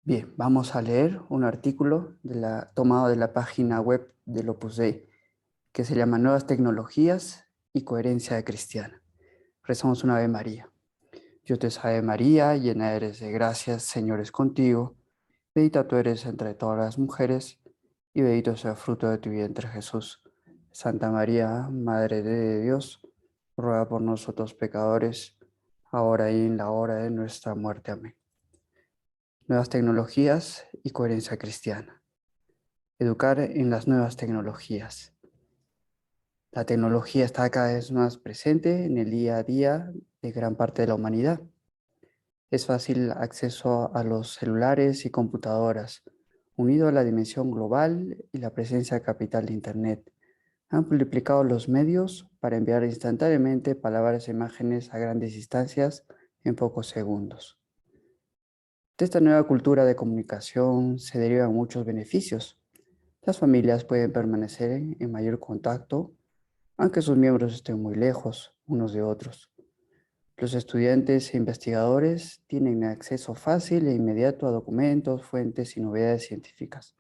Bien, vamos a leer un artículo tomado de la página web del Opus Dei, que se llama Nuevas tecnologías y coherencia cristiana. Rezamos una Ave María. Dios te salve María, llena eres de gracia, Señor es contigo. Bendita tú eres entre todas las mujeres, y bendito sea el fruto de tu vientre Jesús. Santa María, Madre de Dios, ruega por nosotros pecadores, ahora y en la hora de nuestra muerte. Amén. Nuevas tecnologías y coherencia cristiana. Educar en las nuevas tecnologías. La tecnología está cada vez más presente en el día a día de gran parte de la humanidad. Es fácil acceso a los celulares y computadoras, unido a la dimensión global y la presencia capital de Internet. Han multiplicado los medios para enviar instantáneamente palabras e imágenes a grandes distancias en pocos segundos. De esta nueva cultura de comunicación se derivan muchos beneficios. Las familias pueden permanecer en mayor contacto, aunque sus miembros estén muy lejos unos de otros. Los estudiantes e investigadores tienen acceso fácil e inmediato a documentos, fuentes y novedades científicas.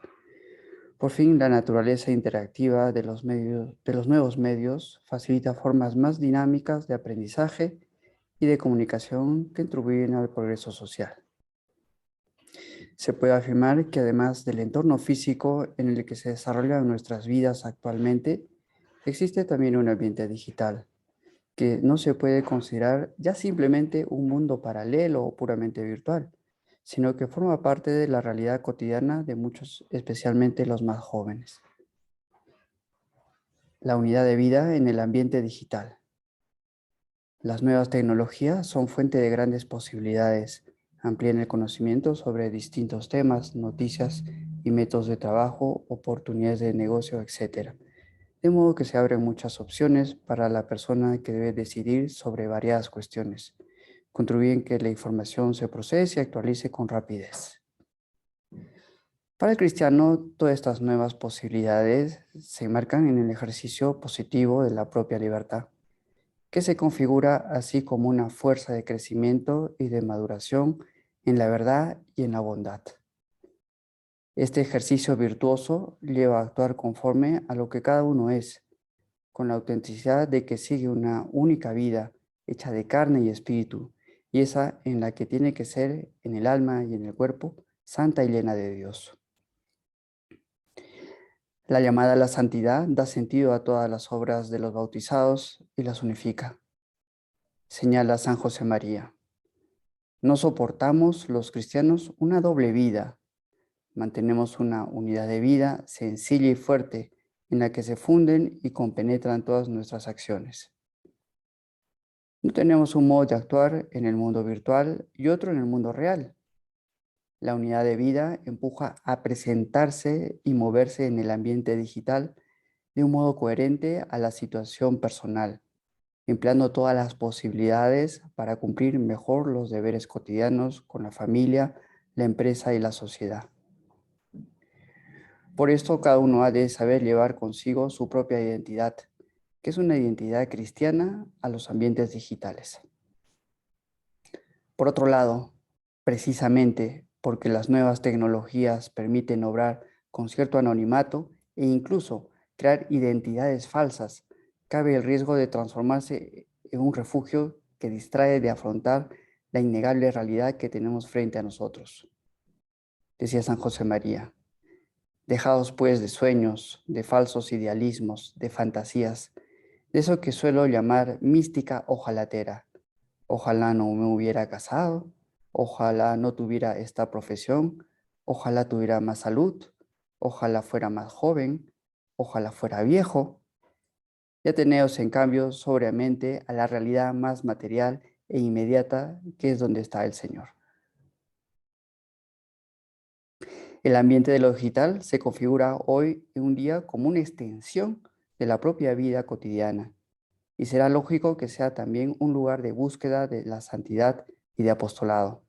Por fin, la naturaleza interactiva de los nuevos medios facilita formas más dinámicas de aprendizaje y de comunicación que contribuyen al progreso social. Se puede afirmar que además del entorno físico en el que se desarrollan nuestras vidas actualmente, existe también un ambiente digital, que no se puede considerar ya simplemente un mundo paralelo o puramente virtual, sino que forma parte de la realidad cotidiana de muchos, especialmente los más jóvenes. La unidad de vida en el ambiente digital. Las nuevas tecnologías son fuente de grandes posibilidades, amplían el conocimiento sobre distintos temas, noticias y métodos de trabajo, oportunidades de negocio, etc. De modo que se abren muchas opciones para la persona que debe decidir sobre variadas cuestiones. Contribuyen que la información se procese y actualice con rapidez. Para el cristiano, todas estas nuevas posibilidades se enmarcan en el ejercicio positivo de la propia libertad, que se configura así como una fuerza de crecimiento y de maduración en la verdad y en la bondad. Este ejercicio virtuoso lleva a actuar conforme a lo que cada uno es, con la autenticidad de que sigue una única vida hecha de carne y espíritu, y esa en la que tiene que ser en el alma y en el cuerpo, santa y llena de Dios. La llamada a la santidad da sentido a todas las obras de los bautizados y las unifica. Señala San José María. No soportamos los cristianos una doble vida. Mantenemos una unidad de vida sencilla y fuerte en la que se funden y compenetran todas nuestras acciones. No tenemos un modo de actuar en el mundo virtual y otro en el mundo real. La unidad de vida empuja a presentarse y moverse en el ambiente digital de un modo coherente a la situación personal, empleando todas las posibilidades para cumplir mejor los deberes cotidianos con la familia, la empresa y la sociedad. Por esto, cada uno ha de saber llevar consigo su propia identidad, que es una identidad cristiana a los ambientes digitales. Por otro lado, precisamente porque las nuevas tecnologías permiten obrar con cierto anonimato e incluso crear identidades falsas, cabe el riesgo de transformarse en un refugio que distrae de afrontar la innegable realidad que tenemos frente a nosotros. Decía San José María, dejaos pues de sueños, de falsos idealismos, de fantasías, de eso que suelo llamar mística ojalatera. Ojalá no me hubiera casado, ojalá no tuviera esta profesión, ojalá tuviera más salud, ojalá fuera más joven, ojalá fuera viejo. Y ateneos, en cambio, sobriamente a la realidad más material e inmediata, que es donde está el Señor. El ambiente de lo digital se configura hoy en un día como una extensión de la propia vida cotidiana, y será lógico que sea también un lugar de búsqueda de la santidad y de apostolado,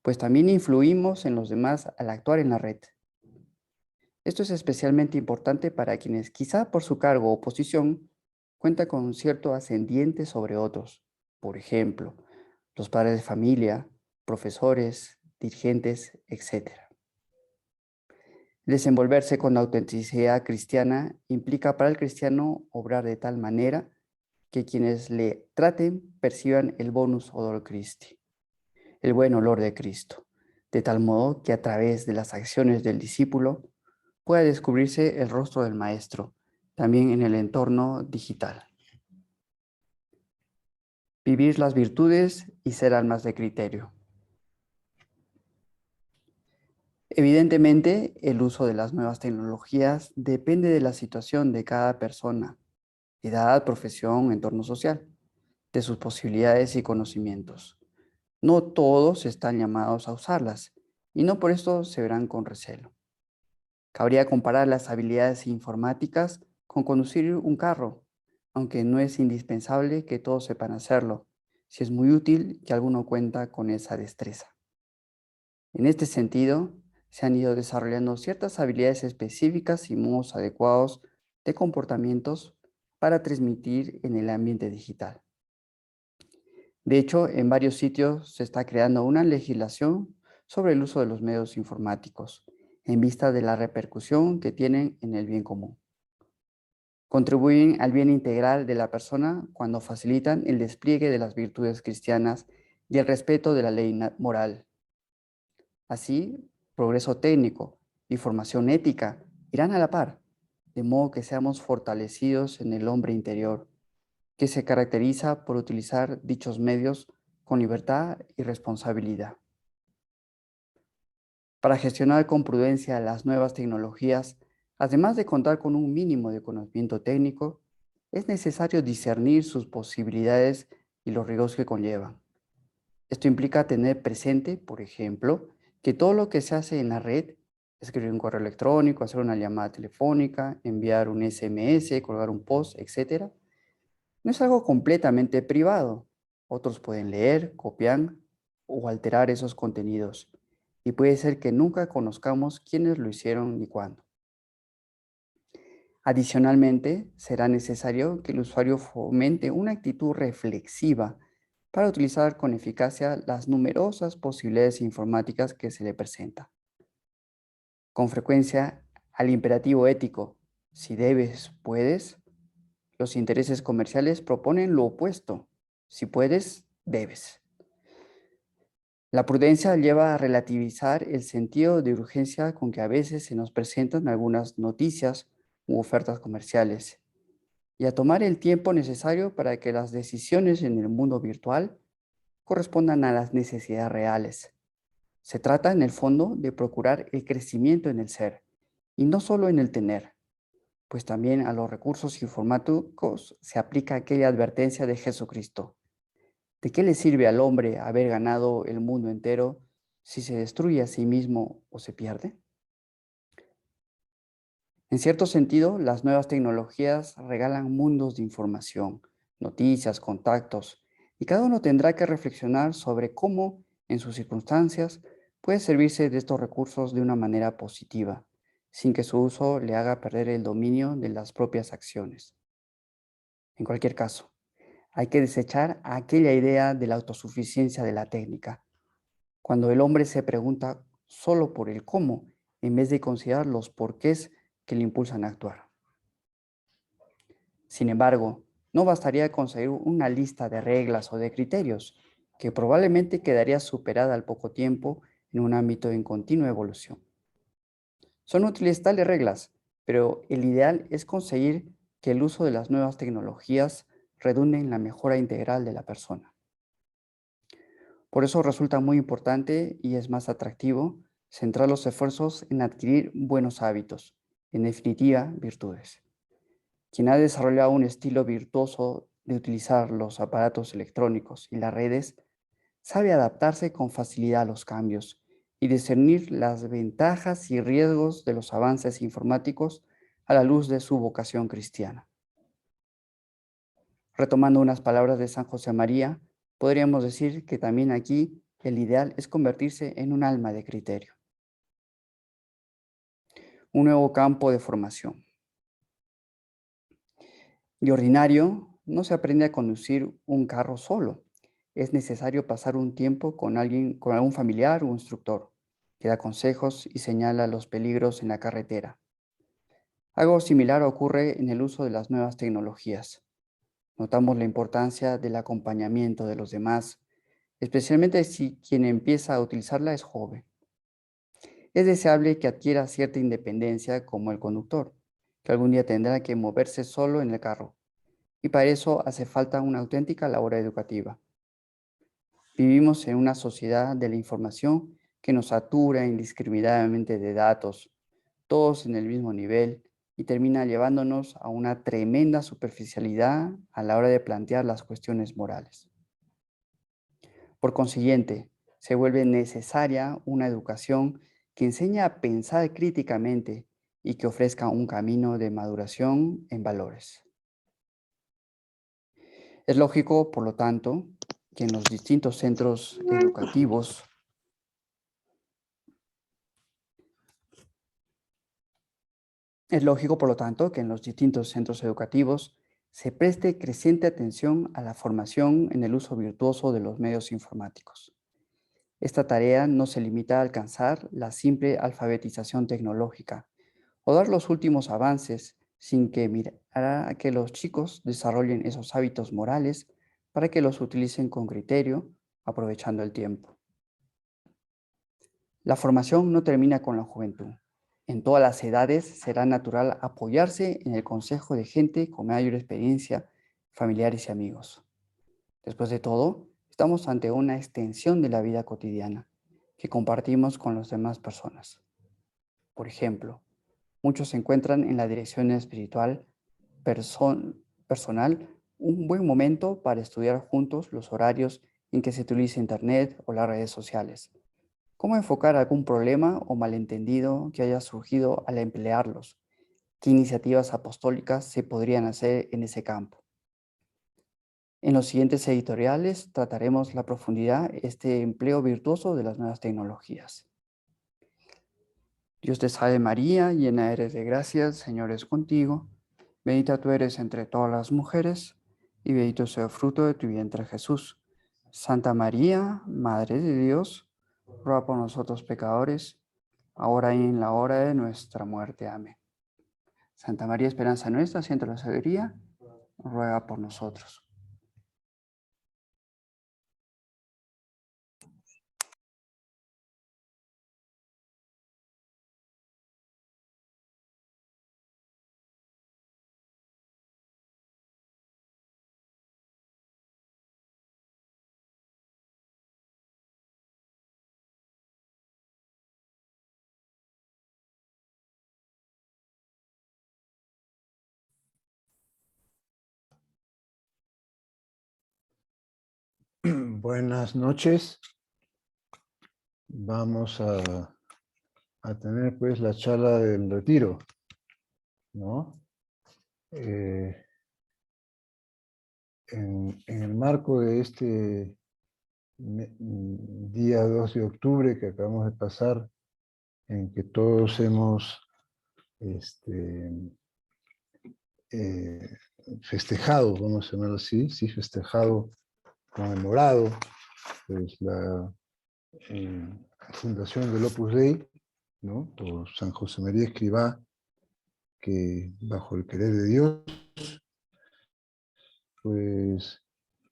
pues también influimos en los demás al actuar en la red. Esto es especialmente importante para quienes, quizá por su cargo o posición, cuentan con un cierto ascendiente sobre otros. Por ejemplo, los padres de familia, profesores, dirigentes, etc. Desenvolverse con autenticidad cristiana implica para el cristiano obrar de tal manera que quienes le traten perciban el bonus odor Christi, el buen olor de Cristo, de tal modo que a través de las acciones del discípulo pueda descubrirse el rostro del Maestro, también en el entorno digital. Vivir las virtudes y ser almas de criterio. Evidentemente, el uso de las nuevas tecnologías depende de la situación de cada persona, edad, profesión, entorno social, de sus posibilidades y conocimientos. No todos están llamados a usarlas y no por esto se verán con recelo. Cabría comparar las habilidades informáticas con conducir un carro, aunque no es indispensable que todos sepan hacerlo, si es muy útil que alguno cuenta con esa destreza. En este sentido, se han ido desarrollando ciertas habilidades específicas y modos adecuados de comportamientos para transmitir en el ambiente digital. De hecho, en varios sitios se está creando una legislación sobre el uso de los medios informáticos, en vista de la repercusión que tienen en el bien común. Contribuyen al bien integral de la persona cuando facilitan el despliegue de las virtudes cristianas y el respeto de la ley moral. Así, progreso técnico y formación ética irán a la par, de modo que seamos fortalecidos en el hombre interior, que se caracteriza por utilizar dichos medios con libertad y responsabilidad. Para gestionar con prudencia las nuevas tecnologías, además de contar con un mínimo de conocimiento técnico, es necesario discernir sus posibilidades y los riesgos que conllevan. Esto implica tener presente, por ejemplo, que todo lo que se hace en la red, escribir un correo electrónico, hacer una llamada telefónica, enviar un SMS, colgar un post, etc., no es algo completamente privado. Otros pueden leer, copiar o alterar esos contenidos. Y puede ser que nunca conozcamos quiénes lo hicieron ni cuándo. Adicionalmente, será necesario que el usuario fomente una actitud reflexiva para utilizar con eficacia las numerosas posibilidades informáticas que se le presentan. Con frecuencia, al imperativo ético, si debes, puedes, los intereses comerciales proponen lo opuesto. Si puedes, debes. La prudencia lleva a relativizar el sentido de urgencia con que a veces se nos presentan algunas noticias u ofertas comerciales y a tomar el tiempo necesario para que las decisiones en el mundo virtual correspondan a las necesidades reales. Se trata, en el fondo, de procurar el crecimiento en el ser y no solo en el tener, pues también a los recursos informáticos se aplica aquella advertencia de Jesucristo. ¿De qué le sirve al hombre haber ganado el mundo entero si se destruye a sí mismo o se pierde? En cierto sentido, las nuevas tecnologías regalan mundos de información, noticias, contactos, y cada uno tendrá que reflexionar sobre cómo, en sus circunstancias, puede servirse de estos recursos de una manera positiva, sin que su uso le haga perder el dominio de las propias acciones. En cualquier caso, hay que desechar aquella idea de la autosuficiencia de la técnica, cuando el hombre se pregunta solo por el cómo, en vez de considerar los porqués que le impulsan a actuar. Sin embargo, no bastaría conseguir una lista de reglas o de criterios, que probablemente quedaría superada al poco tiempo en un ámbito en continua evolución. Son útiles tales reglas, pero el ideal es conseguir que el uso de las nuevas tecnologías redunde en la mejora integral de la persona. Por eso resulta muy importante y es más atractivo centrar los esfuerzos en adquirir buenos hábitos, en definitiva, virtudes. Quien ha desarrollado un estilo virtuoso de utilizar los aparatos electrónicos y las redes, sabe adaptarse con facilidad a los cambios y discernir las ventajas y riesgos de los avances informáticos a la luz de su vocación cristiana. Retomando unas palabras de San José María, podríamos decir que también aquí el ideal es convertirse en un alma de criterio, un nuevo campo de formación. De ordinario, no se aprende a conducir un carro solo. Es necesario pasar un tiempo con alguien, con algún familiar o instructor, que da consejos y señala los peligros en la carretera. Algo similar ocurre en el uso de las nuevas tecnologías. Notamos la importancia del acompañamiento de los demás, especialmente si quien empieza a utilizarla es joven. Es deseable que adquiera cierta independencia como el conductor, que algún día tendrá que moverse solo en el carro, y para eso hace falta una auténtica labor educativa. Vivimos en una sociedad de la información que nos satura indiscriminadamente de datos, todos en el mismo nivel, y termina llevándonos a una tremenda superficialidad a la hora de plantear las cuestiones morales. Por consiguiente, se vuelve necesaria una educación que enseñe a pensar críticamente y que ofrezca un camino de maduración en valores. Es lógico, por lo tanto, que en los distintos centros educativos se preste creciente atención a la formación en el uso virtuoso de los medios informáticos. Esta tarea no se limita a alcanzar la simple alfabetización tecnológica o dar los últimos avances sin que mirar a que los chicos desarrollen esos hábitos morales para que los utilicen con criterio, aprovechando el tiempo. La formación no termina con la juventud. En todas las edades será natural apoyarse en el consejo de gente con mayor experiencia, familiares y amigos. Después de todo, estamos ante una extensión de la vida cotidiana que compartimos con las demás personas. Por ejemplo, muchos encuentran en la dirección espiritual personal un buen momento para estudiar juntos los horarios en que se utiliza Internet o las redes sociales. ¿Cómo enfocar algún problema o malentendido que haya surgido al emplearlos? ¿Qué iniciativas apostólicas se podrían hacer en ese campo? En los siguientes editoriales trataremos la profundidad este empleo virtuoso de las nuevas tecnologías. Dios te salve María, llena eres de gracia, el Señor es contigo. Bendita tú eres entre todas las mujeres, y bendito sea el fruto de tu vientre Jesús. Santa María, Madre de Dios, ruega por nosotros pecadores, ahora y en la hora de nuestra muerte. Amén. Santa María, esperanza nuestra, siempre la sabiduría, ruega por nosotros. Buenas noches. Vamos a tener pues la charla del retiro, ¿no? En el marco de este día 2 de octubre que acabamos de pasar, en que todos hemos eh, festejado, vamos a llamarlo así, sí, festejado, conmemorado, pues la fundación del Opus Dei, ¿no? Por San José María Escrivá, que bajo el querer de Dios, pues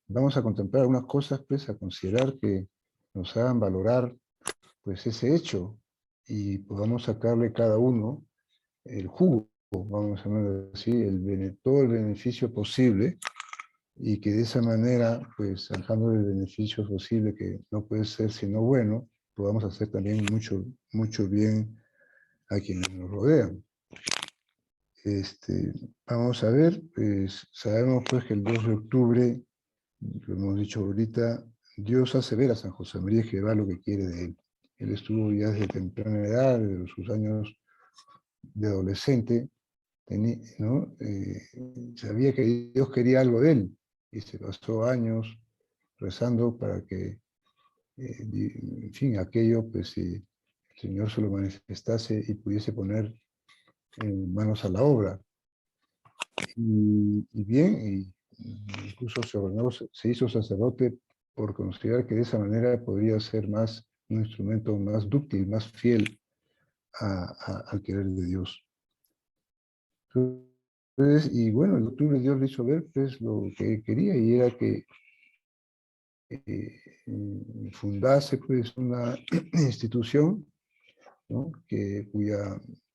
vamos a contemplar algunas cosas, pues a considerar que nos hagan valorar pues ese hecho y podamos sacarle cada uno el jugo, vamos a llamarlo así, todo el beneficio posible, y que de esa manera, pues alejando el beneficio posible que no puede ser sino bueno, podamos hacer también mucho bien a quienes nos rodean. Vamos a ver, pues sabemos pues que el 2 de octubre, lo hemos dicho ahorita, Dios hace ver a San José María Escrivá lo que quiere de él. Él estuvo ya desde temprana edad, desde sus años de adolescente, ¿no? Sabía que Dios quería algo de él y se pasó años rezando para que, en fin, aquello, pues el Señor se lo manifestase y pudiese poner en manos a la obra. Y bien, incluso se hizo sacerdote por considerar que de esa manera podría ser más un instrumento más dúctil, más fiel al querer de Dios. Entonces, y bueno, en octubre Dios le hizo ver pues lo que quería, y era que fundase pues una institución, ¿no?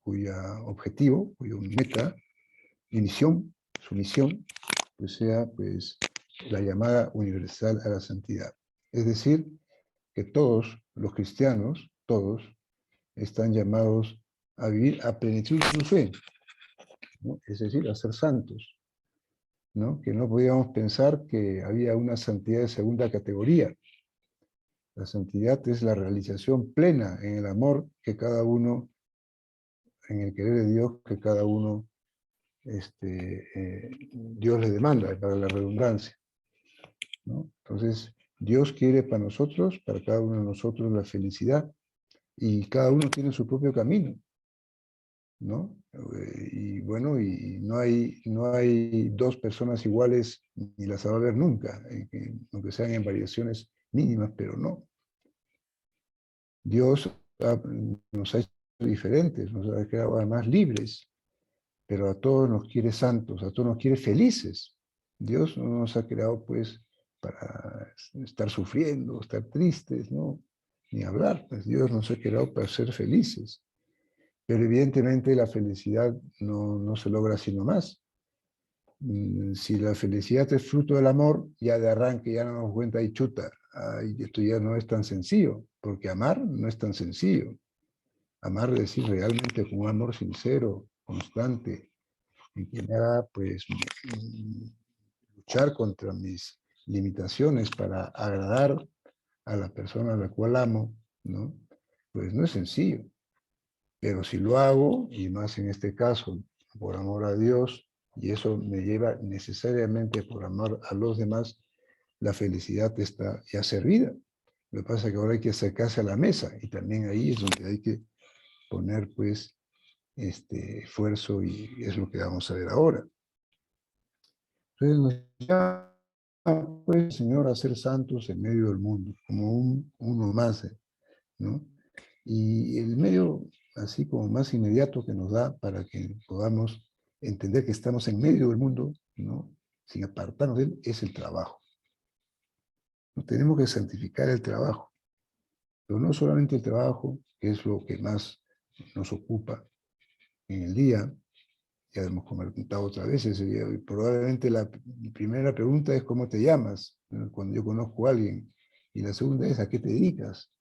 Cuya objetivo, cuya meta y misión, su misión, pues sea pues la llamada universal a la santidad. Es decir, que todos los cristianos, todos, están llamados a vivir a plenitud de su fe, ¿no? Es decir, a ser santos, ¿no? Que no podíamos pensar que había una santidad de segunda categoría. La santidad es la realización plena en el amor que cada uno, en el querer de Dios que cada uno, Dios le demanda, para la redundancia, ¿no? Entonces, Dios quiere para nosotros, para cada uno de nosotros, la felicidad, y cada uno tiene su propio camino, ¿no? Y bueno, y no hay dos personas iguales, ni las va a haber nunca, aunque sean en variaciones mínimas, pero no. Dios nos ha hecho diferentes, nos ha creado además libres, pero a todos nos quiere santos, a todos nos quiere felices. Dios no nos ha creado pues para estar sufriendo, estar tristes, ¿no? Ni hablar, pues Dios nos ha creado para ser felices. Pero evidentemente la felicidad no se logra así nomás. Si la felicidad es fruto del amor, ya de arranque ya nos damos cuenta y chuta, ay, esto ya no es tan sencillo, porque amar no es tan sencillo. Amar, es decir, realmente con un amor sincero, constante, y que me haga pues luchar contra mis limitaciones para agradar a la persona a la cual amo, ¿no? Pues no es sencillo. Pero si lo hago, y más en este caso, por amor a Dios, y eso me lleva necesariamente por amor a los demás, la felicidad está ya servida. Lo que pasa es que ahora hay que acercarse a la mesa, y también ahí es donde hay que poner pues esfuerzo, y es lo que vamos a ver ahora. Entonces nos llama pues Señor a ser santos en medio del mundo, como uno más, ¿no? Y el medio así como más inmediato que nos da para que podamos entender que estamos en medio del mundo, ¿no? Sin apartarnos de él, es el trabajo. ¿No? Tenemos que santificar el trabajo, pero no solamente el trabajo, que es lo que más nos ocupa en el día. Ya hemos comentado otras veces, probablemente la primera pregunta es ¿cómo te llamas? Cuando yo conozco a alguien. Y la segunda es ¿a qué te dedicas?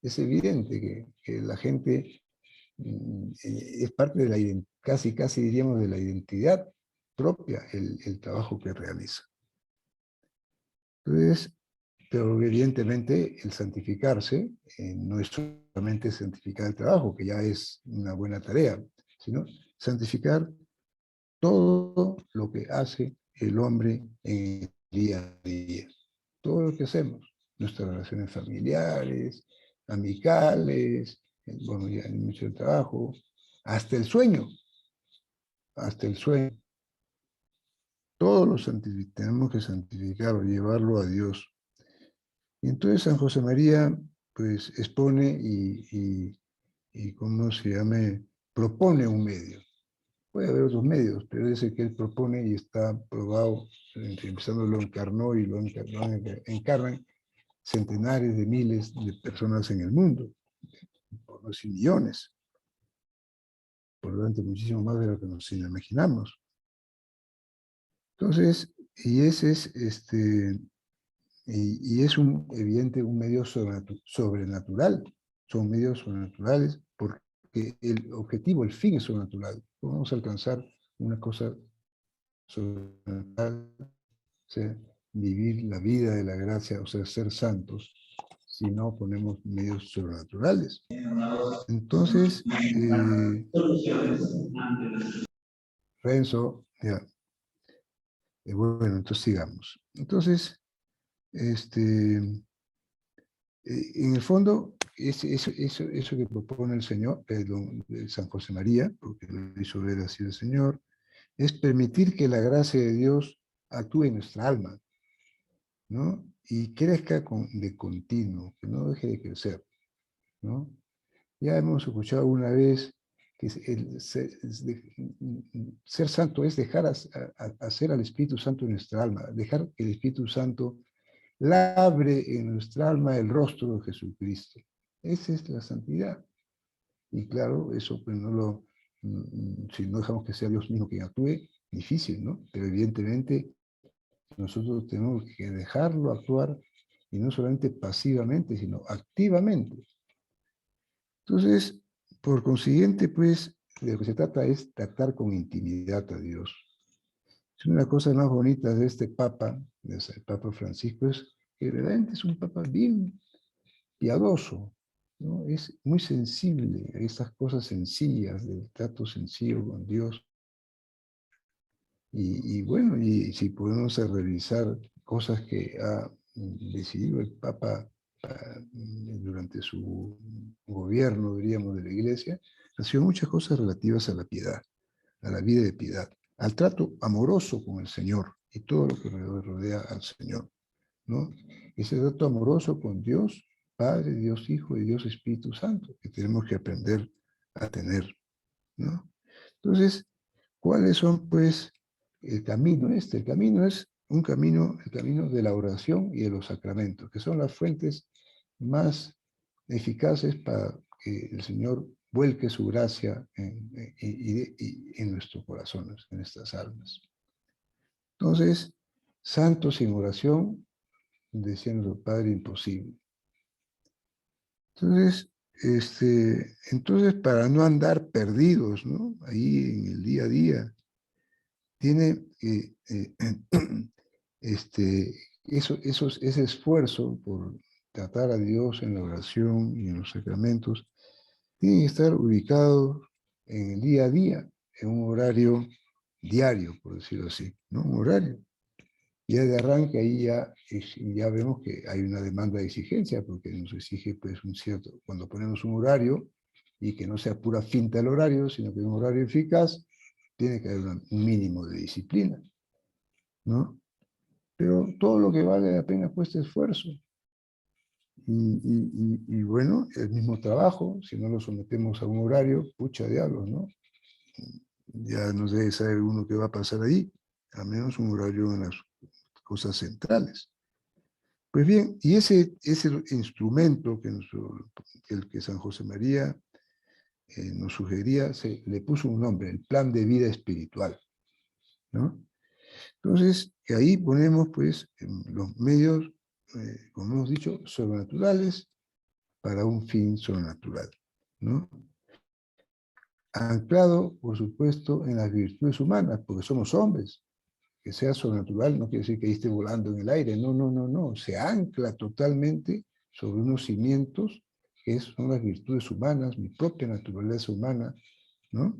Es evidente que la gente es parte de la casi diríamos de la identidad propia, el trabajo que realiza. Entonces, pero evidentemente el santificarse no es solamente santificar el trabajo, que ya es una buena tarea, sino santificar todo lo que hace el hombre en el día a día. Todo lo que hacemos, nuestras relaciones familiares, amicales, bueno, ya en mucho trabajo, hasta el sueño, hasta el sueño. Todos los tenemos que santificarlo, llevarlo a Dios. Y entonces San José María, pues, expone y ¿cómo se llame? Propone un medio. Puede haber otros medios, pero es el que él propone y está probado, empezando lo encarnó y lo encarnan centenares de miles de personas en el mundo, por no decir millones, por lo tanto muchísimo más de lo que nos imaginamos. Entonces, y ese es y es un medio sobrenatural, son medios sobrenaturales porque el objetivo, el fin es sobrenatural. Vamos a alcanzar una cosa sobrenatural, o sea, vivir la vida de la gracia, o sea, ser santos, si no ponemos medios sobrenaturales. Entonces, Renzo, ya, bueno, entonces sigamos. Entonces, en el fondo, eso que propone el Señor, San José María, porque lo hizo ver así el Señor, es permitir que la gracia de Dios actúe en nuestra alma, ¿no? Y crezca de continuo, que no deje de crecer. ¿no? Ya hemos escuchado una vez que ser santo es dejar hacer al Espíritu Santo en nuestra alma, dejar que el Espíritu Santo labre en nuestra alma el rostro de Jesucristo. Esa es la santidad. Y claro, eso pues si no dejamos que sea Dios mismo quien actúe, difícil, ¿no? Pero evidentemente nosotros tenemos que dejarlo actuar, y no solamente pasivamente, sino activamente. Entonces, por consiguiente, pues, de lo que se trata es tratar con intimidad a Dios. Es una de las cosas más bonitas de este Papa, de ese Papa Francisco, es que realmente es un Papa bien piadoso, ¿no? Es muy sensible a estas cosas sencillas, del trato sencillo con Dios. Y bueno, y si podemos revisar cosas que ha decidido el Papa durante su gobierno, diríamos, de la Iglesia, han sido muchas cosas relativas a la piedad, a la vida de piedad, al trato amoroso con el Señor y todo lo que rodea al Señor, ¿no? Ese trato amoroso con Dios Padre, Dios Hijo y Dios Espíritu Santo, que tenemos que aprender a tener, ¿no? Entonces, ¿cuáles son, pues, el camino este? El camino es el camino de la oración y de los sacramentos, que son las fuentes más eficaces para que el Señor vuelque su gracia en nuestros corazones, en nuestras almas. Entonces, santos sin oración, decía nuestro Padre, imposible. Entonces, para no andar perdidos, ¿no? Ahí en el día a día, tiene ese esfuerzo por tratar a Dios en la oración y en los sacramentos, tiene que estar ubicado en el día a día, en un horario diario, por decirlo así, ¿no? Un horario. Ya de arranque ahí ya vemos que hay una demanda de exigencia, porque nos exige pues cuando ponemos un horario, y que no sea pura finta el horario, sino que un horario eficaz, tiene que haber un mínimo de disciplina, ¿no? Pero todo lo que vale la pena cuesta esfuerzo. Y bueno, el mismo trabajo, si no lo sometemos a un horario, pucha diablos, ¿no? Ya no debe saber uno qué va a pasar ahí, al menos un horario en las cosas centrales. Pues bien, y ese instrumento que San José María nos sugería, le puso un nombre, el plan de vida espiritual, ¿no? Entonces, ahí ponemos pues los medios, como hemos dicho, sobrenaturales para un fin sobrenatural, ¿no? Anclado, por supuesto, en las virtudes humanas, porque somos hombres. Que sea sobrenatural no quiere decir que ahí esté volando en el aire, no, no, no, no. Se ancla totalmente sobre unos cimientos que son las virtudes humanas, mi propia naturaleza humana, ¿no?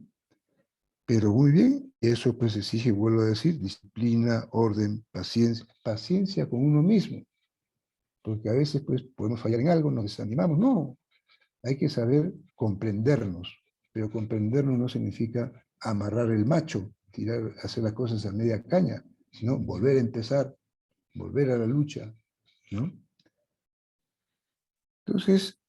Pero muy bien, eso pues exige, vuelvo a decir, disciplina, orden, paciencia con uno mismo, porque a veces pues podemos fallar en algo, nos desanimamos, no, hay que saber comprendernos, pero comprendernos no significa amarrar el macho, hacer las cosas a media caña, sino volver a empezar, volver a la lucha, ¿no? Entonces,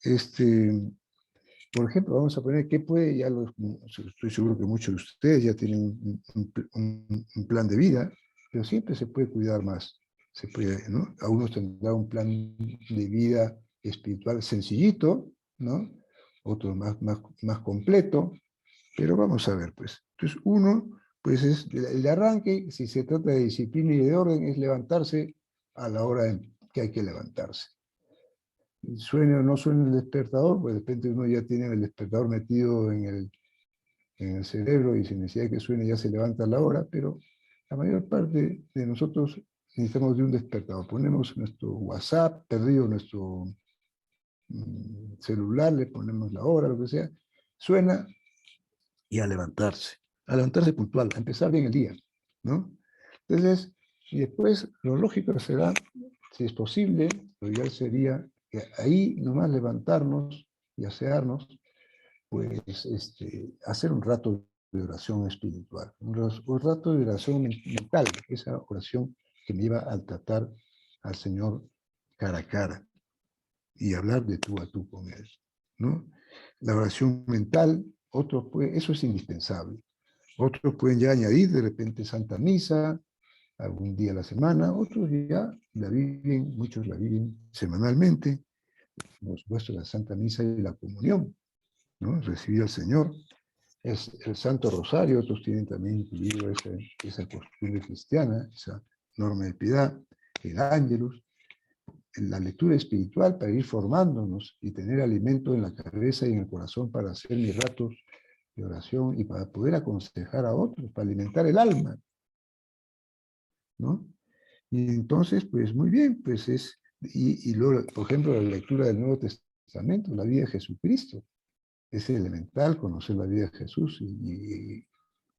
por ejemplo, vamos a poner qué puede, estoy seguro que muchos de ustedes ya tienen un plan de vida, pero siempre se puede cuidar más. Se puede, ¿no? A unos tendrá un plan de vida espiritual sencillito, ¿no? Otro más completo, pero vamos a ver, pues. Entonces, uno, pues es el arranque, si se trata de disciplina y de orden, es levantarse a la hora en que hay que levantarse. Suene o no suene el despertador, pues de repente uno ya tiene el despertador metido en el cerebro y sin necesidad de que suene ya se levanta a la hora, pero la mayor parte de nosotros necesitamos de un despertador. Ponemos nuestro WhatsApp, perdido nuestro celular, le ponemos la hora, lo que sea, suena y a levantarse puntual, a empezar bien el día, ¿no? Entonces, y después lo lógico será, si es posible, lo ideal sería que ahí nomás levantarnos y asearnos, pues hacer un rato de oración espiritual, un rato de oración mental, esa oración que me lleva al tratar al Señor cara a cara y hablar de tú a tú con Él, ¿no? La oración mental, eso es indispensable. Otros pueden ya añadir de repente Santa Misa, algún día a la semana, otros ya la viven, muchos la viven semanalmente, por supuesto la Santa Misa y la comunión, ¿no? Recibir al Señor. Es el Santo Rosario, otros tienen también incluido esa costumbre cristiana, esa norma de piedad, el Ángelus, la lectura espiritual para ir formándonos y tener alimento en la cabeza y en el corazón para hacer mis ratos de oración y para poder aconsejar a otros, para alimentar el alma, ¿no? Y entonces, pues muy bien, pues y luego, por ejemplo, la lectura del Nuevo Testamento, la vida de Jesucristo. Es elemental conocer la vida de Jesús,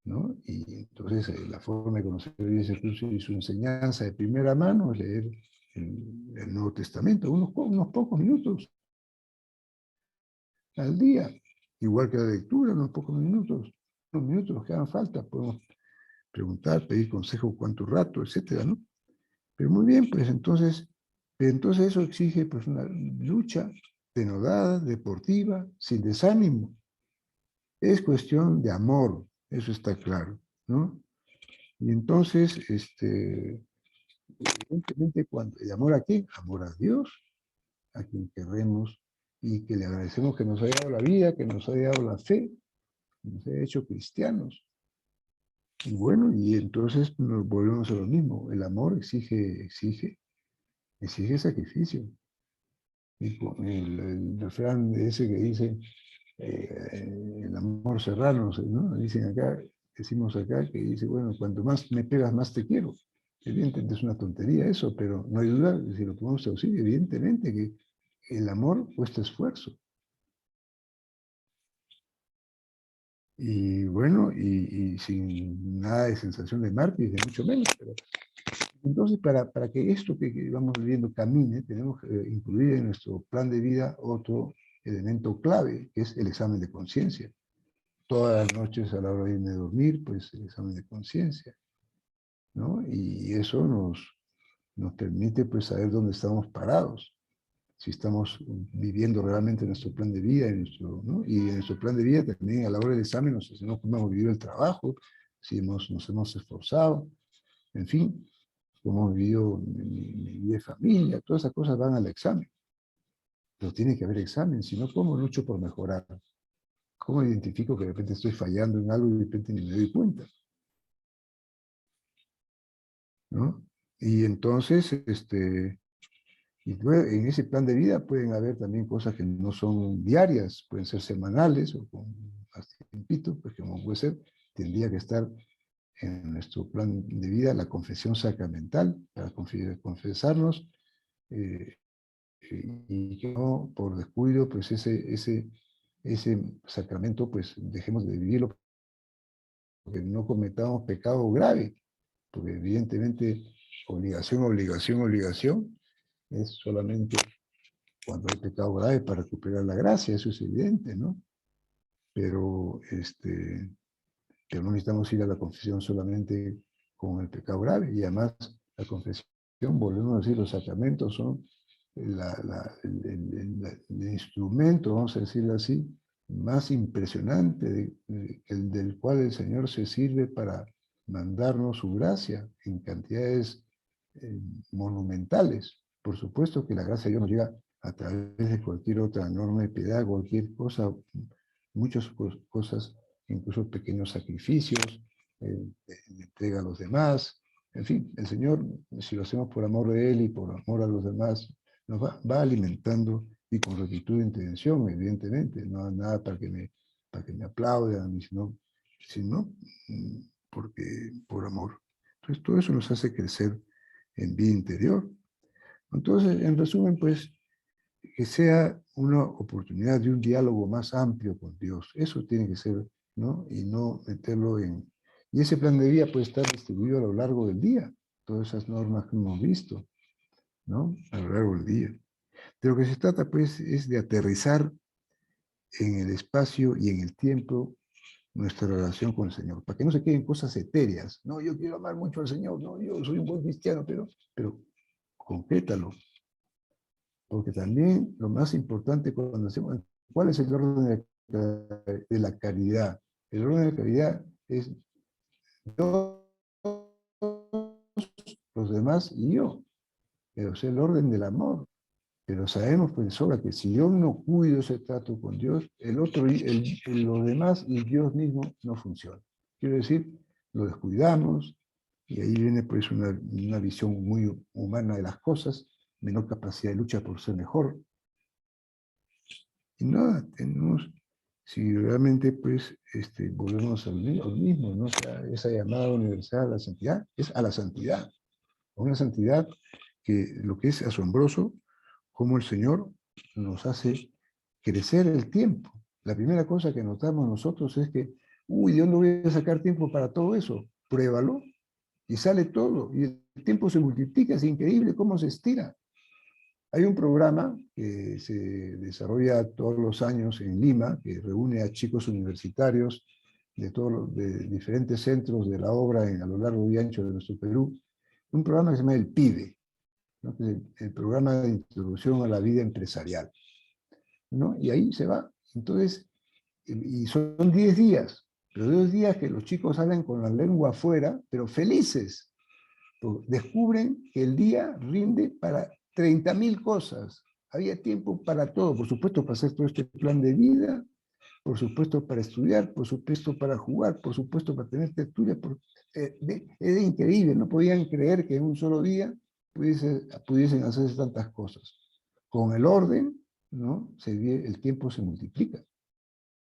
¿no? Y entonces la forma de conocer la vida de Jesús y su enseñanza de primera mano es leer el Nuevo Testamento, unos pocos minutos al día, igual que la lectura, unos pocos minutos, unos minutos que hagan falta, podemos preguntar, pedir consejo cuánto rato, etcétera, ¿no? Pero muy bien, pues entonces eso exige pues una lucha denodada, deportiva, sin desánimo. Es cuestión de amor, eso está claro, ¿no? Y entonces, evidentemente, ¿de amor a quién? Amor a Dios, a quien queremos y que le agradecemos que nos haya dado la vida, que nos haya dado la fe, que nos haya hecho cristianos. Y bueno, y entonces nos volvemos a lo mismo. El amor exige sacrificio. El refrán ese que dice, el amor serrano, ¿no? Decimos acá, que dice, bueno, cuanto más me pegas, más te quiero. Evidentemente es una tontería eso, pero no hay duda, si lo podemos traducir, evidentemente que el amor cuesta esfuerzo. Y bueno, y sin nada de sensación de mártir, de mucho menos. Pero entonces, para que esto que vamos viviendo camine, tenemos que incluir en nuestro plan de vida otro elemento clave, que es el examen de conciencia. Todas las noches a la hora de irme a dormir, pues el examen de conciencia, ¿no? Y eso nos permite pues saber dónde estamos parados, si estamos viviendo realmente nuestro plan de vida, ¿no? Y en nuestro plan de vida también a la hora del examen nos hacemos cómo hemos vivido el trabajo, si nos hemos esforzado, en fin, cómo hemos vivido mi vida de familia, todas esas cosas van al examen. Pero tiene que haber examen, si no, ¿cómo lucho por mejorar? ¿Cómo identifico que de repente estoy fallando en algo y de repente ni me doy cuenta? ¿No? Y entonces, y luego en ese plan de vida pueden haber también cosas que no son diarias, pueden ser semanales o con más tiempito, pues como puede ser, tendría que estar en nuestro plan de vida la confesión sacramental, para confesarnos, y que no por descuido, pues ese sacramento, pues dejemos de vivirlo, porque no cometamos pecado grave, porque evidentemente obligación es solamente cuando hay pecado grave para recuperar la gracia, eso es evidente, ¿no? Pero, pero no necesitamos ir a la confesión solamente con el pecado grave, y además la confesión, volvemos a decir, los sacramentos son el instrumento, vamos a decirlo así, más impresionante del cual el Señor se sirve para mandarnos su gracia en cantidades monumentales. Por supuesto que la gracia de Dios nos llega a través de cualquier otra norma de piedad, cualquier cosa, muchas cosas, incluso pequeños sacrificios, entrega a los demás. En fin, el Señor, si lo hacemos por amor de Él y por amor a los demás, nos va alimentando y con rectitud de intención, evidentemente, no nada para que me aplaudan, sino porque por amor. Entonces, todo eso nos hace crecer en vida interior. Entonces, en resumen, pues, que sea una oportunidad de un diálogo más amplio con Dios. Eso tiene que ser, ¿no? Y no meterlo en... Y ese plan de vida puede estar distribuido a lo largo del día, todas esas normas que hemos visto, ¿no? A lo largo del día. De lo que se trata, pues, es de aterrizar en el espacio y en el tiempo nuestra relación con el Señor, para que no se queden cosas etéreas. No, yo quiero amar mucho al Señor, no, yo soy un buen cristiano, pero concrétalo. Porque también lo más importante cuando hacemos ¿Cuál es el orden de la caridad? El orden de la caridad es Dios, los demás y yo. Pero es el orden del amor. Pero sabemos pues de sobra que si yo no cuido ese trato con Dios, el otro, los demás y Dios mismo no funciona. Quiero decir, lo descuidamos y ahí viene pues una visión muy humana de las cosas, menor capacidad de lucha por ser mejor. Y nada, tenemos, si realmente pues volvemos al mismo, ¿no? O sea, esa llamada universal a la santidad es a la santidad. Una santidad que lo que es asombroso, como el Señor nos hace crecer el tiempo. La primera cosa que notamos nosotros es que, uy, ¿de dónde voy a sacar tiempo para todo eso? Pruébalo y sale todo. Y el tiempo se multiplica, es increíble cómo se estira. Hay un programa que se desarrolla todos los años en Lima, que reúne a chicos universitarios de diferentes centros de la obra a lo largo y ancho de nuestro Perú. Un programa que se llama el PIBE, ¿no? Que es el programa de introducción a la vida empresarial, ¿no? Y ahí se va. Entonces, y son 10 días, pero 2 días que los chicos salen con la lengua afuera, pero felices. Descubren que el día rinde para 30.000 cosas. Había tiempo para todo, por supuesto, para hacer todo este plan de vida, por supuesto, para estudiar, por supuesto, para jugar, por supuesto, para tener tertulia. Era increíble, no podían creer que en un solo día pudiesen hacerse tantas cosas. Con el orden, ¿no? El tiempo se multiplica.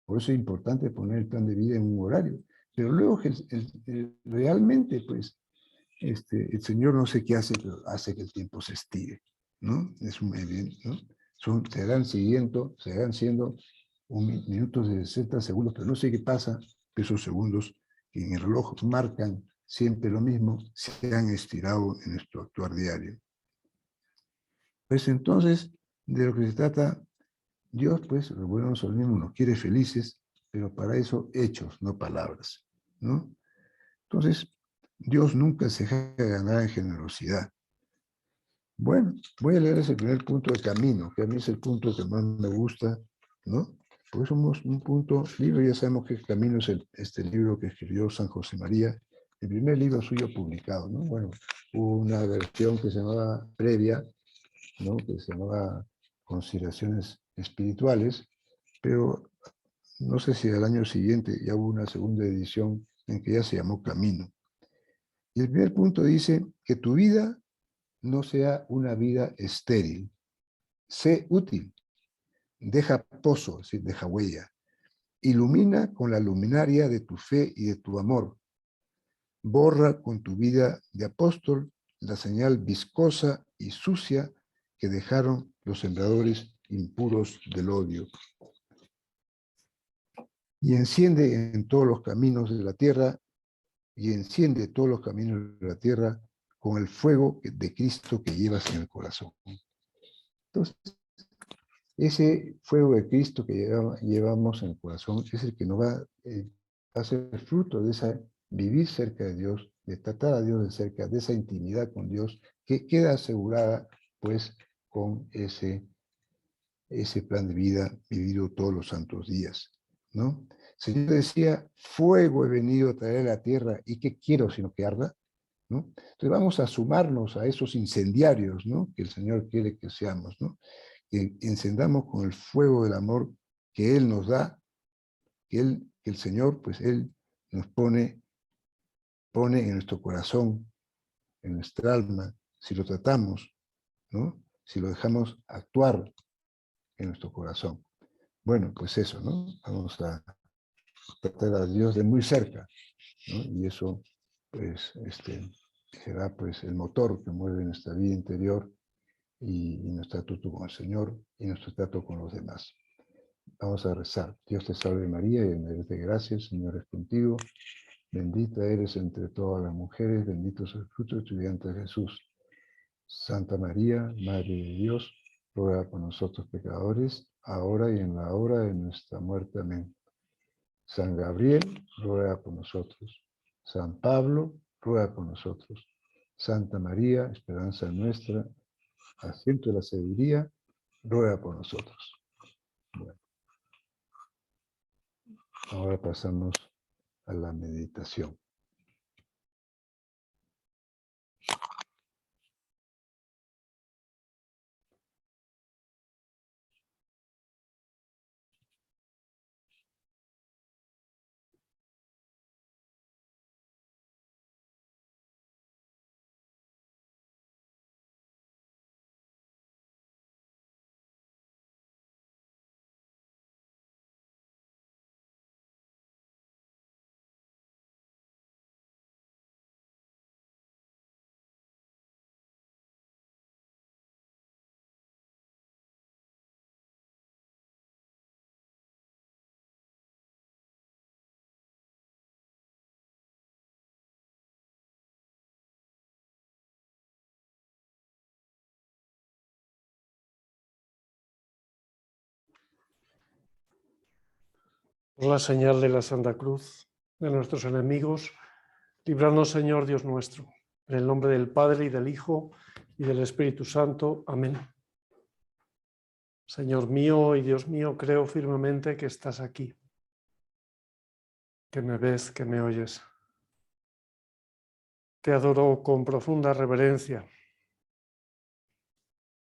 Por eso es importante poner el plan de vida en un horario. Pero luego realmente, pues, el Señor no sé qué hace, pero hace que el tiempo se estire, ¿no? Es un evento, ¿no? Se siendo minutos de 60 segundos, pero no sé qué pasa, que esos segundos que en el reloj marcan siempre lo mismo, se han estirado en nuestro actuar diario. Pues entonces, de lo que se trata, Dios, pues, volvemos al mismo, nos quiere felices, pero para eso hechos, no palabras, ¿no? Entonces, Dios nunca se deja ganar en generosidad. Bueno, voy a leer ese primer punto de camino, que a mí es el punto que más me gusta, ¿no? Porque somos un punto, libro, ya sabemos que el camino es este libro que escribió San José María, el primer libro suyo publicado, ¿no? Bueno, hubo una versión que se llamaba previa, ¿no? Que se llamaba Consideraciones Espirituales, pero no sé si al año siguiente ya hubo una segunda edición en que ya se llamó Camino. Y el primer punto dice que tu vida no sea una vida estéril. Sé útil, deja pozo, es decir, deja huella. Ilumina con la luminaria de tu fe y de tu amor. Borra con tu vida de apóstol la señal viscosa y sucia que dejaron los sembradores impuros del odio. Y enciende en todos los caminos de la tierra, y enciende todos los caminos de la tierra con el fuego de Cristo que llevas en el corazón. Entonces, ese fuego de Cristo que llevamos en el corazón es el que nos va a ser fruto de esa vivir cerca de Dios, de tratar a Dios de cerca, de esa intimidad con Dios, que queda asegurada pues con ese plan de vida vivido todos los santos días, ¿no? El Señor decía, fuego he venido a traer a la tierra, ¿y qué quiero sino que arda? ¿No? Entonces vamos a sumarnos a esos incendiarios, ¿no? Que el Señor quiere que seamos, ¿no? Que encendamos con el fuego del amor que Él nos da, que el Señor, pues Él nos pone en nuestro corazón, en nuestra alma, si lo tratamos, ¿no? Si lo dejamos actuar en nuestro corazón. Bueno, pues eso, ¿no? Vamos a tratar a Dios de muy cerca, ¿no? Y eso, pues, será pues el motor que mueve nuestra vida interior y nuestro trato con el Señor y nuestro trato con los demás. Vamos a rezar. Dios te salve María, llena eres de gracia, el Señor es contigo. Bendita eres entre todas las mujeres, bendito es el fruto de tu vientre Jesús. Santa María, Madre de Dios, ruega por nosotros pecadores, ahora y en la hora de nuestra muerte. Amén. San Gabriel, ruega por nosotros. San Pablo, ruega por nosotros. Santa María, esperanza nuestra, asiento de la sabiduría, ruega por nosotros. Bueno. Ahora pasamos a la meditación. Por la señal de la Santa Cruz de nuestros enemigos, líbranos, Señor Dios nuestro, en el nombre del Padre y del Hijo y del Espíritu Santo. Amén. Señor mío y Dios mío, creo firmemente que estás aquí, que me ves, que me oyes. Te adoro con profunda reverencia.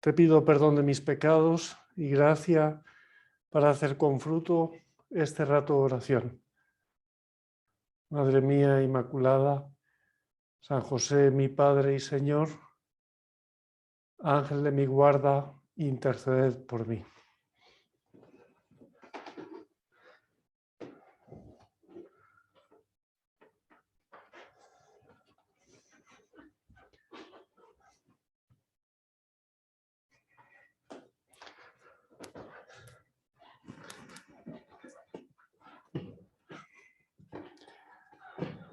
Te pido perdón de mis pecados y gracia para hacer con fruto este rato de oración. Madre mía Inmaculada, San José, mi Padre y Señor, Ángel de mi guarda, interceded por mí.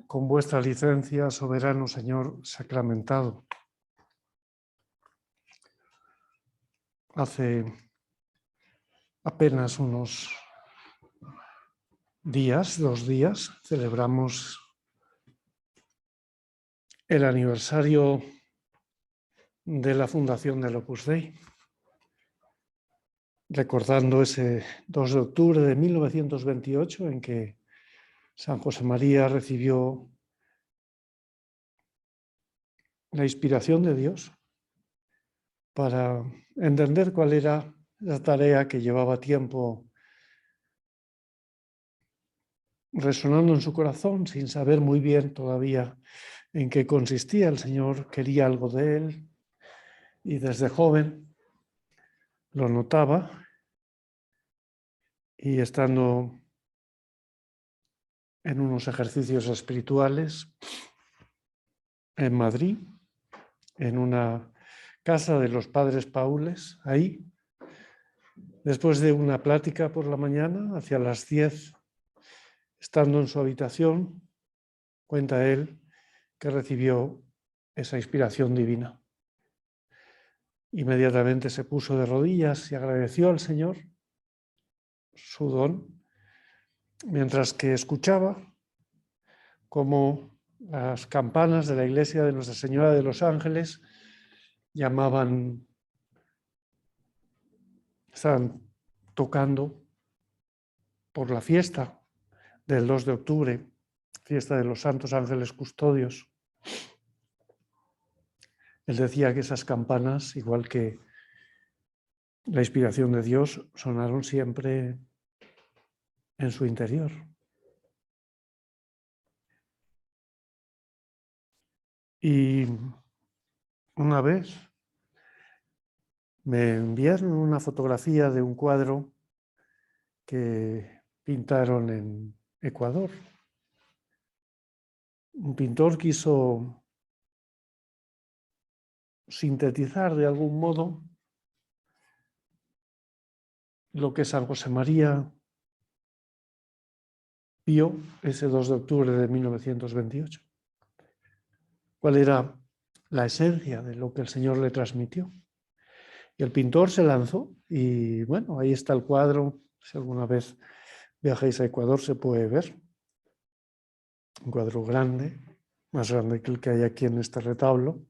Con vuestra licencia, soberano Señor sacramentado. Hace apenas unos días, 2 días, celebramos el aniversario de la fundación del Opus Dei, recordando ese 2 de octubre de 1928 en que San José María recibió la inspiración de Dios para entender cuál era la tarea que llevaba tiempo resonando en su corazón, sin saber muy bien todavía en qué consistía. El Señor quería algo de él y desde joven lo notaba, y estando en unos ejercicios espirituales en Madrid, en una casa de los padres Paules, ahí, después de una plática por la mañana, hacia las 10, estando en su habitación, cuenta él que recibió esa inspiración divina. Inmediatamente se puso de rodillas y agradeció al Señor su don, mientras que escuchaba cómo las campanas de la iglesia de Nuestra Señora de los Ángeles llamaban, estaban tocando por la fiesta del 2 de octubre, fiesta de los Santos Ángeles Custodios. Él decía que esas campanas, igual que la inspiración de Dios, sonaron siempre en su interior. Y una vez me enviaron una fotografía de un cuadro que pintaron en Ecuador. Un pintor quiso sintetizar de algún modo lo que San José María vio ese 2 de octubre de 1928. ¿Cuál era la esencia de lo que el Señor le transmitió? Y el pintor se lanzó y bueno, ahí está el cuadro. Si alguna vez viajáis a Ecuador se puede ver. Un cuadro grande, más grande que el que hay aquí en este retablo,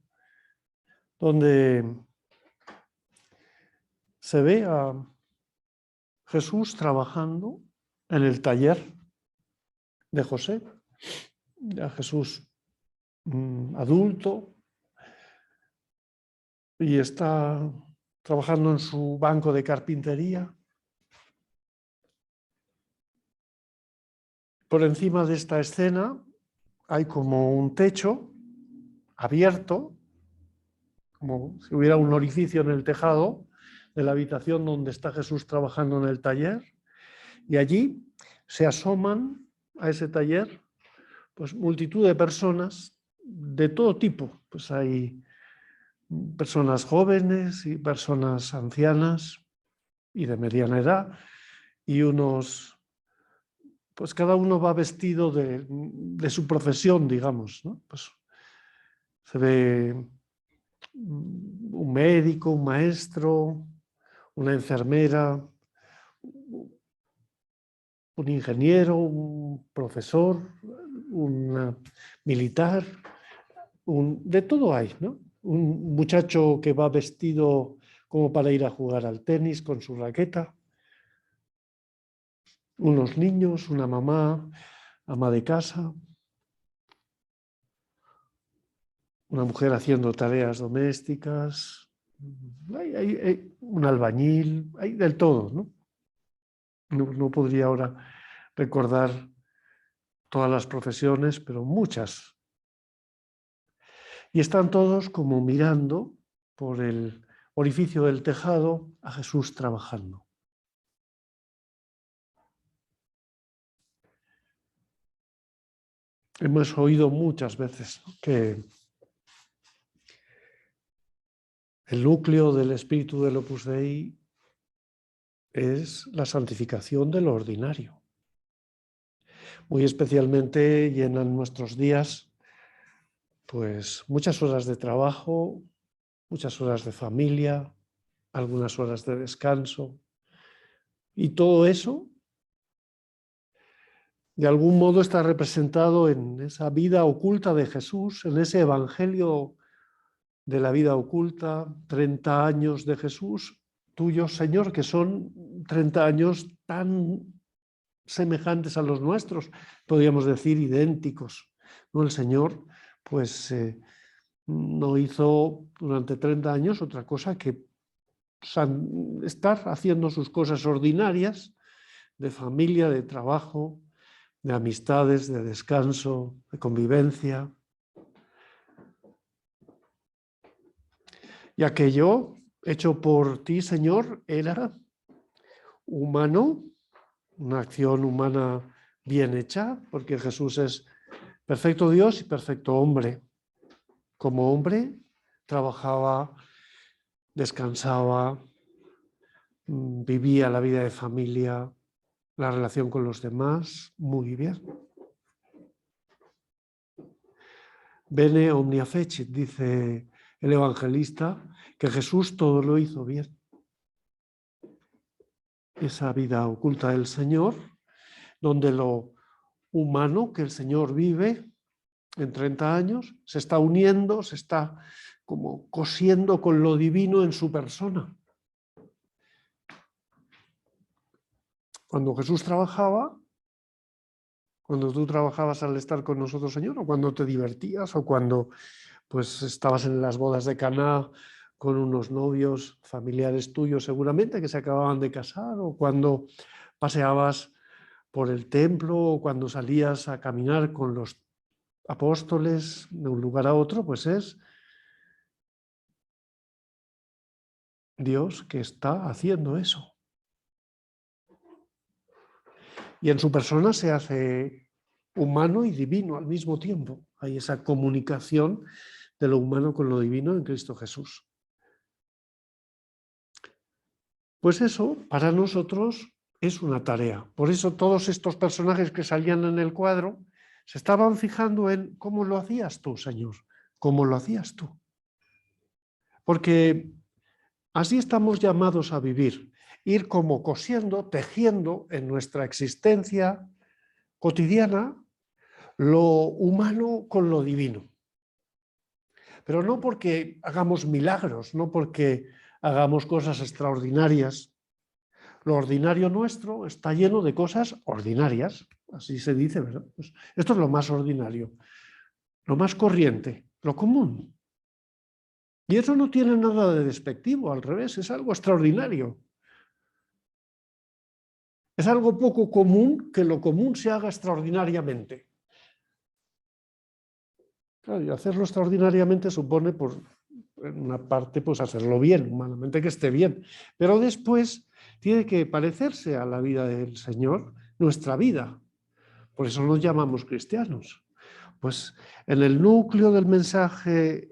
donde se ve a Jesús trabajando en el taller de José, a Jesús adulto, y está trabajando en su banco de carpintería. Por encima de esta escena hay como un techo abierto, como si hubiera un orificio en el tejado de la habitación donde está Jesús trabajando en el taller, y allí se asoman a ese taller pues multitud de personas de todo tipo. Pues hay personas jóvenes y personas ancianas y de mediana edad, y unos, pues cada uno va vestido de su profesión, digamos, ¿no? Pues se ve un médico, un maestro, una enfermera, un ingeniero, un profesor, un militar, de todo hay, ¿no? Un muchacho que va vestido como para ir a jugar al tenis con su raqueta, unos niños, una mamá, ama de casa, una mujer haciendo tareas domésticas, hay un albañil, hay del todo, ¿no? No podría ahora recordar todas las profesiones, pero muchas. Y están todos como mirando por el orificio del tejado a Jesús trabajando. Hemos oído muchas veces que el núcleo del espíritu del Opus Dei es la santificación de lo ordinario. Muy especialmente llenan nuestros días pues muchas horas de trabajo, muchas horas de familia, algunas horas de descanso, y todo eso de algún modo está representado en esa vida oculta de Jesús, en ese evangelio de la vida oculta, 30 años de Jesús, tuyos, Señor, que son 30 años tan semejantes a los nuestros, podríamos decir idénticos, ¿no? El Señor, pues, no hizo durante 30 años otra cosa que estar haciendo sus cosas ordinarias, de familia, de trabajo, de amistades, de descanso, de convivencia. Y aquello hecho por ti, Señor, era humano, una acción humana bien hecha, porque Jesús es perfecto Dios y perfecto hombre. Como hombre, trabajaba, descansaba, vivía la vida de familia, la relación con los demás, muy bien. Bene omnia fecit, dice el evangelista, que Jesús todo lo hizo bien. Esa vida oculta del Señor, donde lo humano que el Señor vive en 30 años se está uniendo, se está como cosiendo con lo divino en su persona. Cuando Jesús trabajaba, cuando tú trabajabas al estar con nosotros, Señor, o cuando te divertías, o cuando pues estabas en las bodas de Caná con unos novios familiares tuyos seguramente que se acababan de casar, o cuando paseabas por el templo, o cuando salías a caminar con los apóstoles de un lugar a otro, pues es Dios que está haciendo eso. Y en su persona se hace humano y divino al mismo tiempo. Hay esa comunicación de lo humano con lo divino en Cristo Jesús. Pues eso, para nosotros, es una tarea. Por eso todos estos personajes que salían en el cuadro se estaban fijando en cómo lo hacías tú, Señor, cómo lo hacías tú. Porque así estamos llamados a vivir, ir como cosiendo, tejiendo en nuestra existencia cotidiana lo humano con lo divino. Pero no porque hagamos milagros, no porque hagamos cosas extraordinarias. lo ordinario nuestro está lleno de cosas ordinarias, así se dice, ¿verdad? Pues esto es lo más ordinario, lo más corriente, lo común. Y eso no tiene nada de despectivo, al revés, es algo extraordinario. Es algo poco común que lo común se haga extraordinariamente. Claro, y hacerlo extraordinariamente supone, por en una parte, pues hacerlo bien, humanamente que esté bien. Pero después tiene que parecerse a la vida del Señor, nuestra vida. Por eso nos llamamos cristianos. Pues en el núcleo del mensaje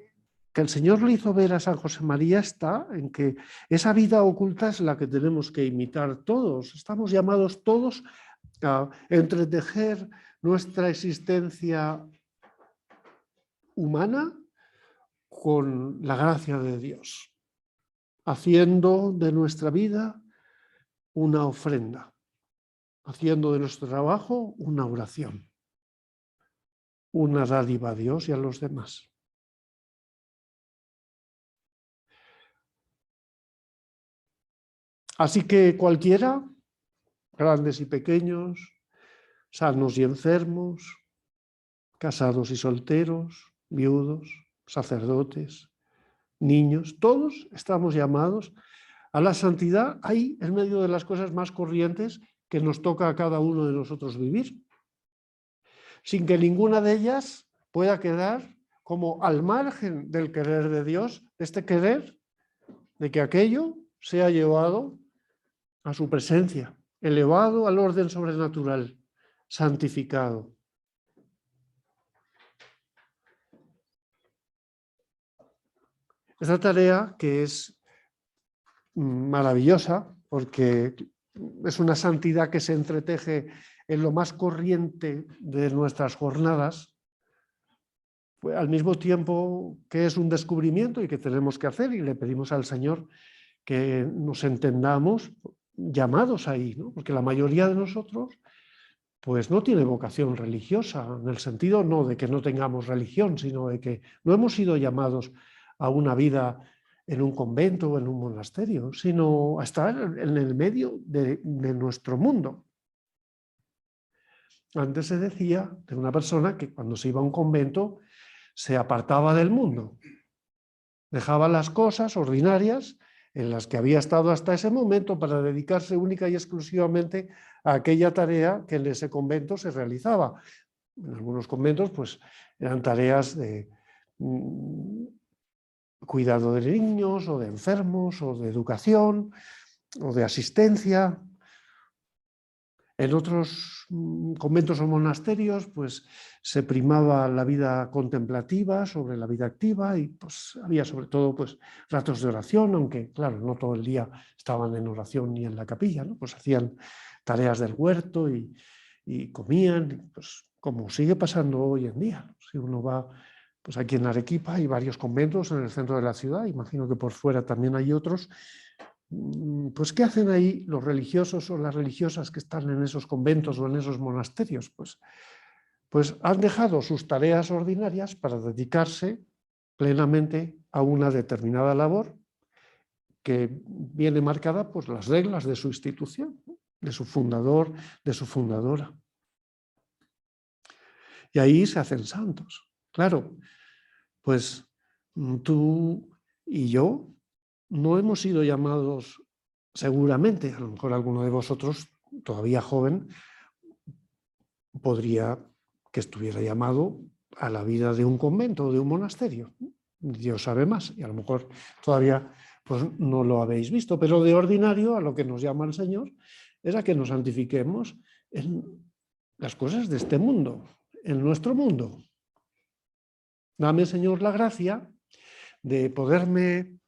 que el Señor le hizo ver a San José María está en que esa vida oculta es la que tenemos que imitar todos. Estamos llamados todos a entretejer nuestra existencia humana con la gracia de Dios, haciendo de nuestra vida una ofrenda, haciendo de nuestro trabajo una oración, una dádiva a Dios y a los demás. Así que cualquiera, grandes y pequeños, sanos y enfermos, casados y solteros, viudos, sacerdotes, niños, todos estamos llamados a la santidad ahí en medio de las cosas más corrientes que nos toca a cada uno de nosotros vivir, sin que ninguna de ellas pueda quedar como al margen del querer de Dios, de este querer, de que aquello sea llevado a su presencia, elevado al orden sobrenatural, santificado. Esta tarea que es maravillosa porque es una santidad que se entreteje en lo más corriente de nuestras jornadas, pues al mismo tiempo que es un descubrimiento y que tenemos que hacer, y le pedimos al Señor que nos entendamos llamados ahí, ¿no? Porque la mayoría de nosotros pues no tiene vocación religiosa, en el sentido no de que no tengamos religión, sino de que no hemos sido llamados a una vida en un convento o en un monasterio, sino a estar en el medio de nuestro mundo. Antes se decía de una persona que cuando se iba a un convento se apartaba del mundo, dejaba las cosas ordinarias en las que había estado hasta ese momento para dedicarse única y exclusivamente a aquella tarea que en ese convento se realizaba. En algunos conventos pues eran tareas de cuidado de niños o de enfermos o de educación o de asistencia. En otros conventos o monasterios pues se primaba la vida contemplativa sobre la vida activa y pues había sobre todo pues ratos de oración, aunque claro, no todo el día estaban en oración ni en la capilla, ¿no? Pues hacían tareas del huerto y comían, pues como sigue pasando hoy en día, ¿no? Si uno va, pues aquí en Arequipa hay varios conventos en el centro de la ciudad, imagino que por fuera también hay otros. Pues ¿qué hacen ahí los religiosos o las religiosas que están en esos conventos o en esos monasterios? Pues han dejado sus tareas ordinarias para dedicarse plenamente a una determinada labor que viene marcada por las reglas de su institución, de su fundador, de su fundadora. Y ahí se hacen santos. Claro, pues tú y yo no hemos sido llamados, seguramente, a lo mejor alguno de vosotros, todavía joven, podría que estuviera llamado a la vida de un convento o de un monasterio. Dios sabe más, y a lo mejor todavía pues, no lo habéis visto, pero de ordinario a lo que nos llama el Señor es a que nos santifiquemos en las cosas de este mundo, en nuestro mundo. Dame, Señor, la gracia de poderme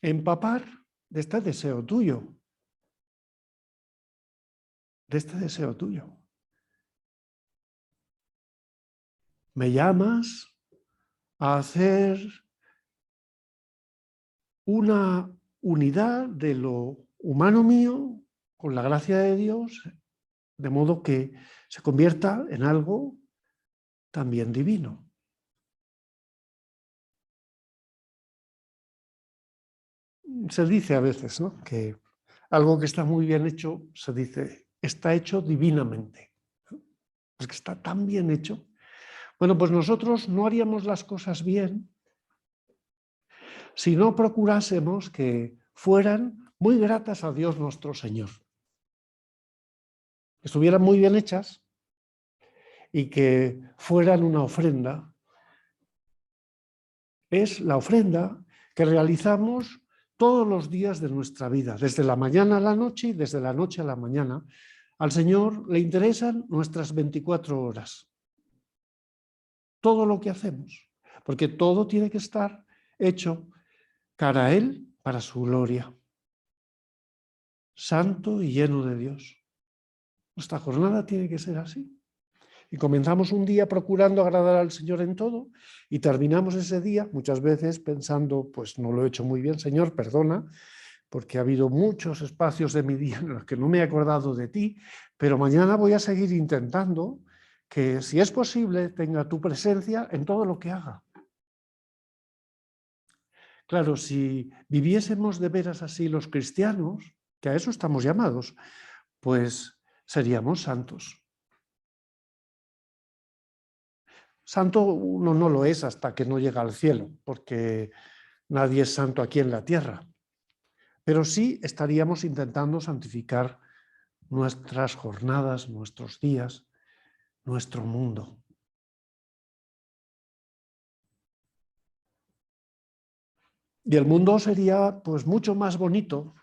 empapar de este deseo tuyo, de este deseo tuyo. Me llamas a hacer una unidad de lo humano mío con la gracia de Dios, de modo que se convierta en algo también divino. se dice a veces, ¿no?, que algo que está muy bien hecho, se dice, está hecho divinamente. Es que está tan bien hecho. Bueno, pues nosotros no haríamos las cosas bien si no procurásemos que fueran muy gratas a Dios nuestro Señor. Que estuvieran muy bien hechas y que fueran una ofrenda. Es la ofrenda que realizamos todos los días de nuestra vida, desde la mañana a la noche y desde la noche a la mañana. Al Señor le interesan nuestras 24 horas. Todo lo que hacemos, porque todo tiene que estar hecho cara a Él para su gloria. Santo y lleno de Dios. Nuestra jornada tiene que ser así. Y comenzamos un día procurando agradar al Señor en todo y terminamos ese día muchas veces pensando, pues no lo he hecho muy bien, Señor, perdona, porque ha habido muchos espacios de mi día en los que no me he acordado de ti, pero mañana voy a seguir intentando que, si es posible, tenga tu presencia en todo lo que haga. Claro, si viviésemos de veras así los cristianos, que a eso estamos llamados, pues seríamos santos. Santo uno no lo es hasta que no llega al cielo, porque nadie es santo aquí en la tierra. Pero sí estaríamos intentando santificar nuestras jornadas, nuestros días, nuestro mundo. Y el mundo sería pues mucho más bonito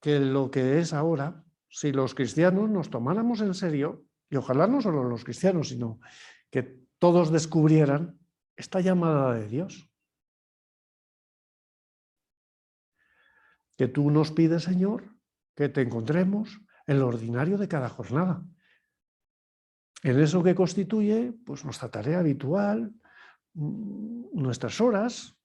que lo que es ahora si los cristianos nos tomáramos en serio, y ojalá no solo los cristianos, sino que todos descubrieran esta llamada de Dios. Que tú nos pides, Señor, que te encontremos en lo ordinario de cada jornada. En eso que constituye pues, nuestra tarea habitual, nuestras horas.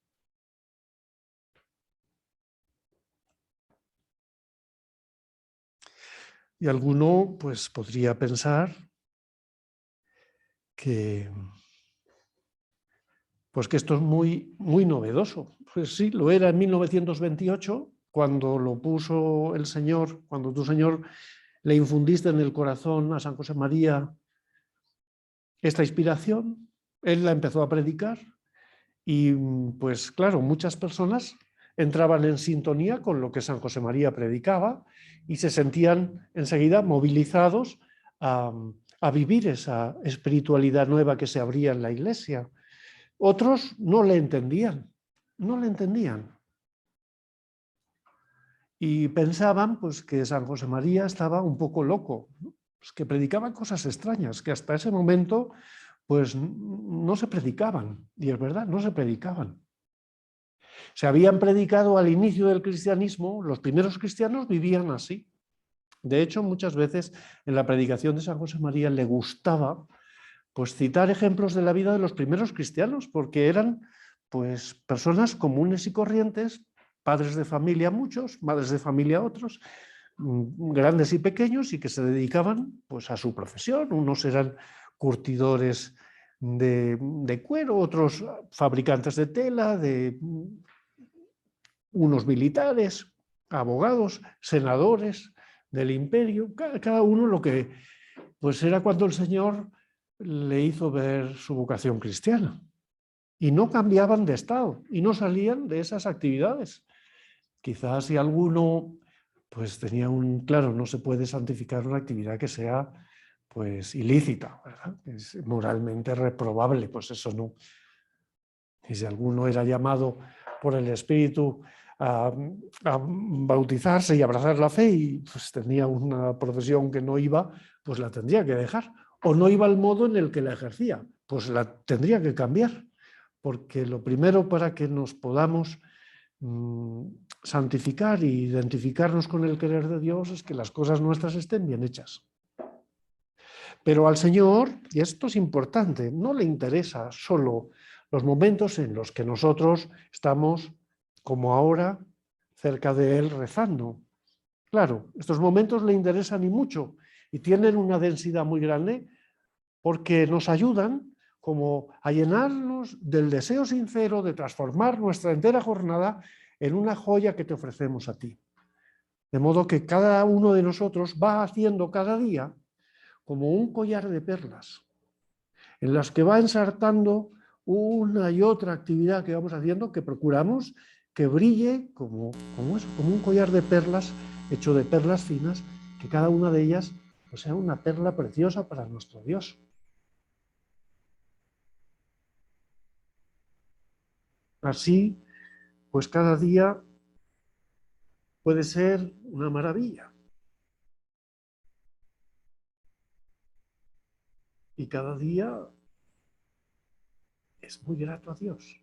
Y alguno pues, podría pensar que, pues, que esto es muy, muy novedoso. Pues sí, lo era en 1928, cuando lo puso el Señor, cuando tu Señor le infundiste en el corazón a San José María esta inspiración, él la empezó a predicar y pues claro, muchas personas entraban en sintonía con lo que San José María predicaba y se sentían enseguida movilizados a vivir esa espiritualidad nueva que se abría en la Iglesia. Otros no le entendían, no le entendían. Y pensaban pues, que San José María estaba un poco loco, pues, que predicaba cosas extrañas, que hasta ese momento pues, no se predicaban. Y es verdad, no se predicaban. Se habían predicado al inicio del cristianismo, los primeros cristianos vivían así. De hecho, muchas veces en la predicación de San José María le gustaba pues, citar ejemplos de la vida de los primeros cristianos, porque eran pues, personas comunes y corrientes, padres de familia muchos, madres de familia otros, grandes y pequeños, y que se dedicaban pues, a su profesión. Unos eran curtidores de cuero, otros fabricantes de tela, unos militares, abogados, senadores del imperio, cada uno lo que pues era cuando el Señor le hizo ver su vocación cristiana. Y no cambiaban de estado y no salían de esas actividades. Quizás si alguno pues tenía claro, no se puede santificar una actividad que sea pues ilícita, ¿verdad? Es moralmente reprobable, pues eso no. Y si alguno era llamado por el Espíritu a bautizarse y abrazar la fe y pues tenía una profesión que no iba, pues la tendría que dejar. O no iba al modo en el que la ejercía, pues la tendría que cambiar. Porque lo primero para que nos podamos santificar e identificarnos con el querer de Dios es que las cosas nuestras estén bien hechas. Pero al Señor, y esto es importante, no le interesa solo los momentos en los que nosotros estamos, como ahora, cerca de Él rezando. Claro, estos momentos le interesan y mucho, y tienen una densidad muy grande porque nos ayudan como a llenarnos del deseo sincero de transformar nuestra entera jornada en una joya que te ofrecemos a ti. De modo que cada uno de nosotros va haciendo cada día como un collar de perlas, en las que va ensartando una y otra actividad que vamos haciendo, que procuramos que brille como un collar de perlas, hecho de perlas finas, que cada una de ellas pues, sea una perla preciosa para nuestro Dios. Así, pues cada día puede ser una maravilla. Y cada día es muy grato a Dios.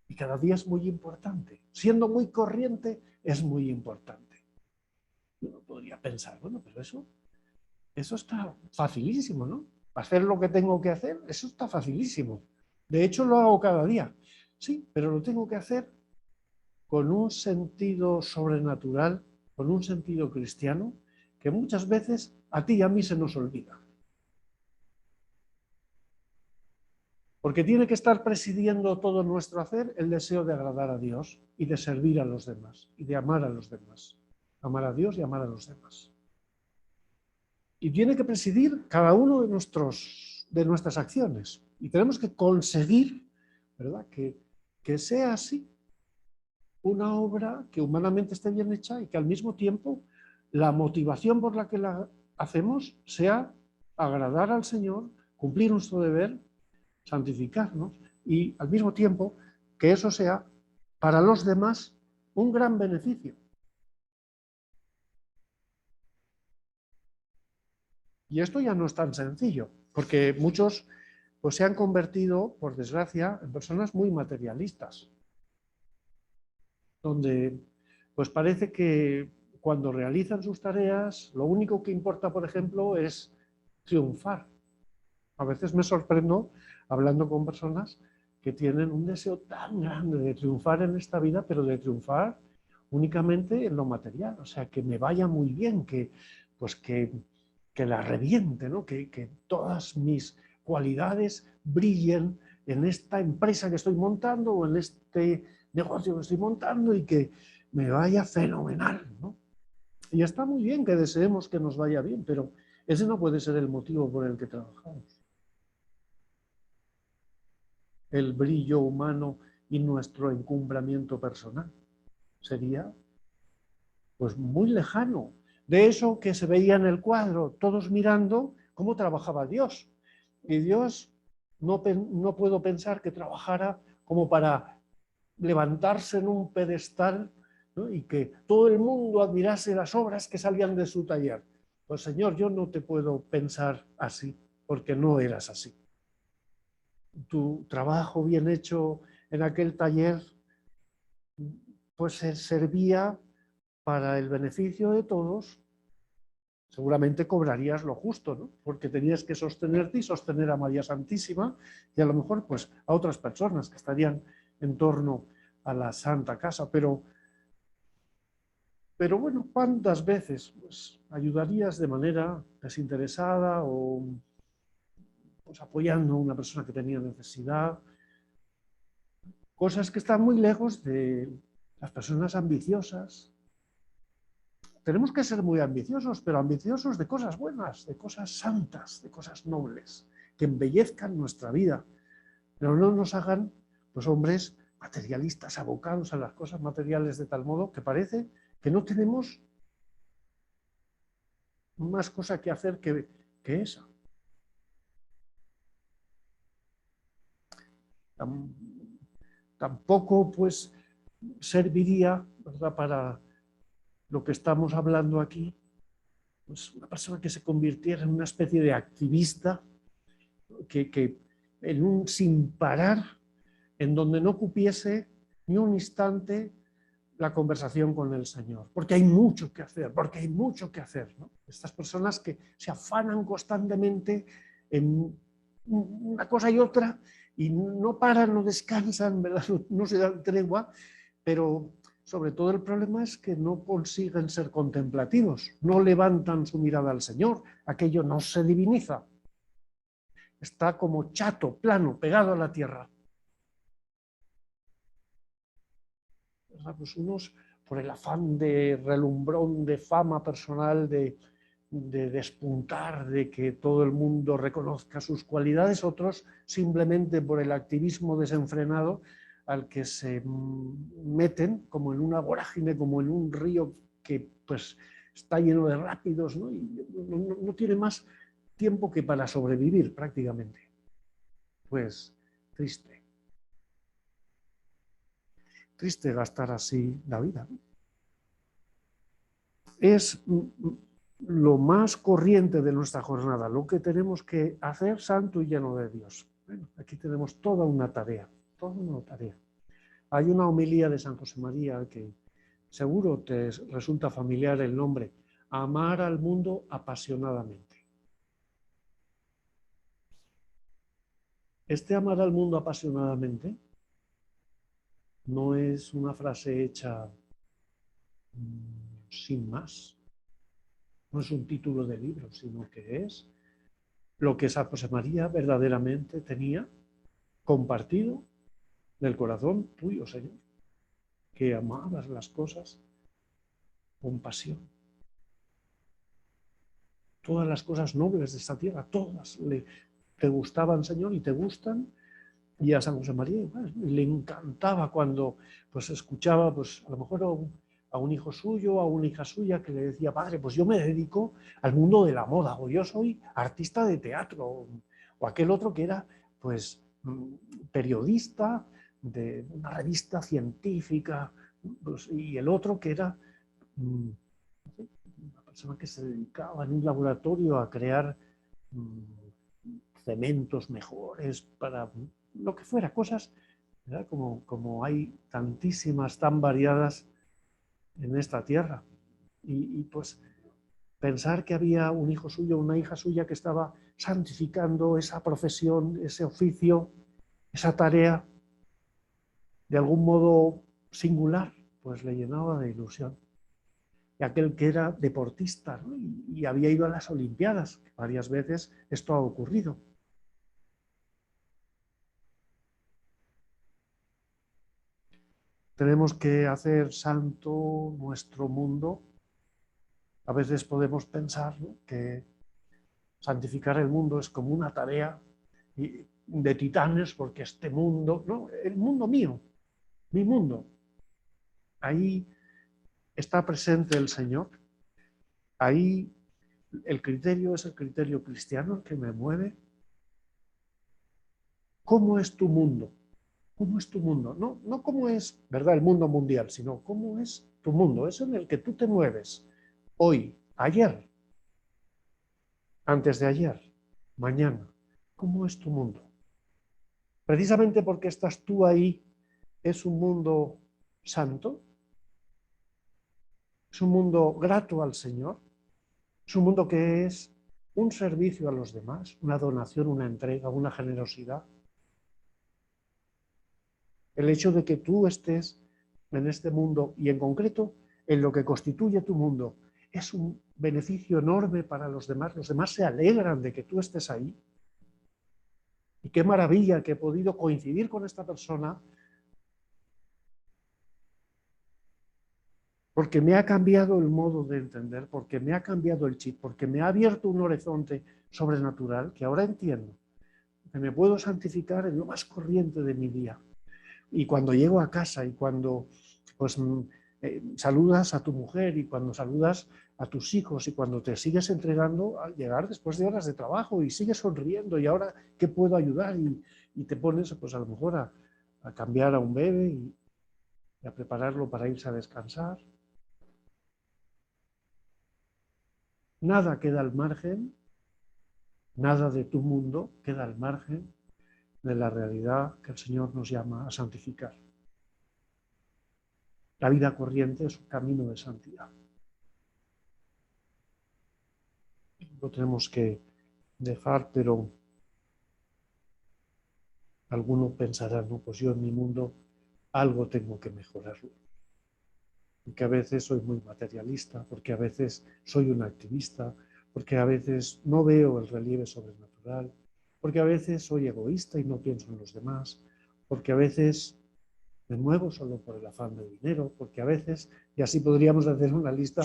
Y cada día es muy importante. Siendo muy corriente, es muy importante. Uno podría pensar, bueno, pero eso está facilísimo, ¿no? Hacer lo que tengo que hacer, eso está facilísimo. De hecho, lo hago cada día. Sí, pero lo tengo que hacer con un sentido sobrenatural, con un sentido cristiano, que muchas veces a ti y a mí se nos olvida. Porque tiene que estar presidiendo todo nuestro hacer el deseo de agradar a Dios y de servir a los demás y de amar a los demás. Amar a Dios y amar a los demás. Y tiene que presidir cada uno de nuestras acciones. Y tenemos que conseguir, ¿verdad?, que sea así una obra que humanamente esté bien hecha y que al mismo tiempo la motivación por la que la hacemos sea agradar al Señor, cumplir nuestro deber, santificarnos y al mismo tiempo que eso sea para los demás un gran beneficio. Y esto ya no es tan sencillo, porque muchos pues, se han convertido, por desgracia, en personas muy materialistas, donde pues parece que cuando realizan sus tareas, lo único que importa, por ejemplo, es triunfar. A veces me sorprendo hablando con personas que tienen un deseo tan grande de triunfar en esta vida, pero de triunfar únicamente en lo material, o sea, que me vaya muy bien, que la reviente, ¿no? Que todas mis cualidades brillen en esta empresa que estoy montando o en este negocio que estoy montando y que me vaya fenomenal, ¿no? Y está muy bien que deseemos que nos vaya bien, pero ese no puede ser el motivo por el que trabajamos. El brillo humano y nuestro encumbramiento personal sería pues muy lejano de eso que se veía en el cuadro, todos mirando cómo trabajaba Dios. Y Dios no puedo pensar que trabajara como para levantarse en un pedestal, ¿no?, y que todo el mundo admirase las obras que salían de su taller. Pues Señor, yo no te puedo pensar así, porque no eras así. Tu trabajo bien hecho en aquel taller pues servía para el beneficio de todos. Seguramente cobrarías lo justo, ¿no?, porque tenías que sostenerte y sostener a María Santísima y a lo mejor pues a otras personas que estarían en torno a la Santa Casa, pero bueno, ¿cuántas veces pues, ayudarías de manera desinteresada o pues, apoyando a una persona que tenía necesidad? Cosas que están muy lejos de las personas ambiciosas. Tenemos que ser muy ambiciosos, pero ambiciosos de cosas buenas, de cosas santas, de cosas nobles, que embellezcan nuestra vida, pero no nos hagan pues, hombres materialistas, abocados a las cosas materiales de tal modo que parece que no tenemos más cosa que hacer que esa. Tampoco pues serviría, ¿verdad?, para lo que estamos hablando aquí, pues una persona que se convirtiera en una especie de activista, que en un sin parar, en donde no cupiese ni un instante la conversación con el Señor, porque hay mucho que hacer, ¿no? Estas personas que se afanan constantemente en una cosa y otra y no paran, no descansan, ¿verdad?, no se dan tregua, pero sobre todo el problema es que no consiguen ser contemplativos, no levantan su mirada al Señor, aquello no se diviniza, está como chato, plano, pegado a la tierra. ¿verdad? Pues unos por el afán de relumbrón, de fama personal, de despuntar, de que todo el mundo reconozca sus cualidades, otros simplemente por el activismo desenfrenado al que se meten como en una vorágine, como en un río que pues está lleno de rápidos, ¿no? Y no tiene más tiempo que para sobrevivir prácticamente. Pues triste. Triste gastar así la vida, ¿no? Es lo más corriente de nuestra jornada, lo que tenemos que hacer santo y lleno de Dios. Bueno, aquí tenemos toda una tarea, toda una tarea. Hay una homilía de San José María que seguro te resulta familiar el nombre, amar al mundo apasionadamente. Este amar al mundo apasionadamente no es una frase hecha sin más, no es un título de libro, sino que es lo que San José María verdaderamente tenía compartido del corazón tuyo, Señor, que amabas las cosas con pasión. Todas las cosas nobles de esta tierra, todas te gustaban, Señor, y te gustan. Y a San José María le encantaba cuando pues, escuchaba pues, a lo mejor a un hijo suyo, a una hija suya que le decía, padre, pues yo me dedico al mundo de la moda, o yo soy artista de teatro, o aquel otro que era pues periodista de una revista científica, pues, y el otro que era una persona que se dedicaba en un laboratorio a crear cementos mejores para lo que fuera, cosas, ¿verdad? Como hay tantísimas, tan variadas en esta tierra. Y pues pensar que había un hijo suyo, una hija suya que estaba santificando esa profesión, ese oficio, esa tarea, de algún modo singular, pues le llenaba de ilusión. Y aquel que era deportista, ¿no? y había ido a las Olimpiadas, que varias veces esto ha ocurrido. Tenemos que hacer santo nuestro mundo. A veces podemos pensar, ¿no?, que santificar el mundo es como una tarea de titanes, porque este mundo, no, el mundo mío, mi mundo, ahí está presente el Señor, ahí el criterio es el criterio cristiano que me mueve. ¿Cómo es tu mundo? ¿Cómo es tu mundo? No cómo es, ¿verdad?, el mundo mundial, sino cómo es tu mundo, es en el que tú te mueves hoy, ayer, antes de ayer, mañana. ¿Cómo es tu mundo? Precisamente porque estás tú ahí, ¿es un mundo santo? ¿Es un mundo grato al Señor? ¿Es un mundo que es un servicio a los demás, una donación, una entrega, una generosidad? El hecho de que tú estés en este mundo y en concreto en lo que constituye tu mundo es un beneficio enorme para los demás se alegran de que tú estés ahí. Y qué maravilla que he podido coincidir con esta persona porque me ha cambiado el modo de entender, porque me ha cambiado el chip, porque me ha abierto un horizonte sobrenatural que ahora entiendo, que me puedo santificar en lo más corriente de mi día. Y cuando llego a casa y cuando pues, saludas a tu mujer y cuando saludas a tus hijos y cuando te sigues entregando al llegar después de horas de trabajo y sigues sonriendo y ahora, ¿qué puedo ayudar? Y te pones pues a lo mejor a cambiar a un bebé y a prepararlo para irse a descansar. Nada queda al margen, nada de tu mundo queda al margen de la realidad que el Señor nos llama a santificar. La vida corriente es un camino de santidad. Lo tenemos que dejar, pero alguno pensará, no, pues yo en mi mundo algo tengo que mejorarlo. Porque a veces soy muy materialista, porque a veces soy un activista, porque a veces no veo el relieve sobrenatural, porque a veces soy egoísta y no pienso en los demás, porque a veces me muevo solo por el afán de dinero, porque a veces, y así podríamos hacer una lista,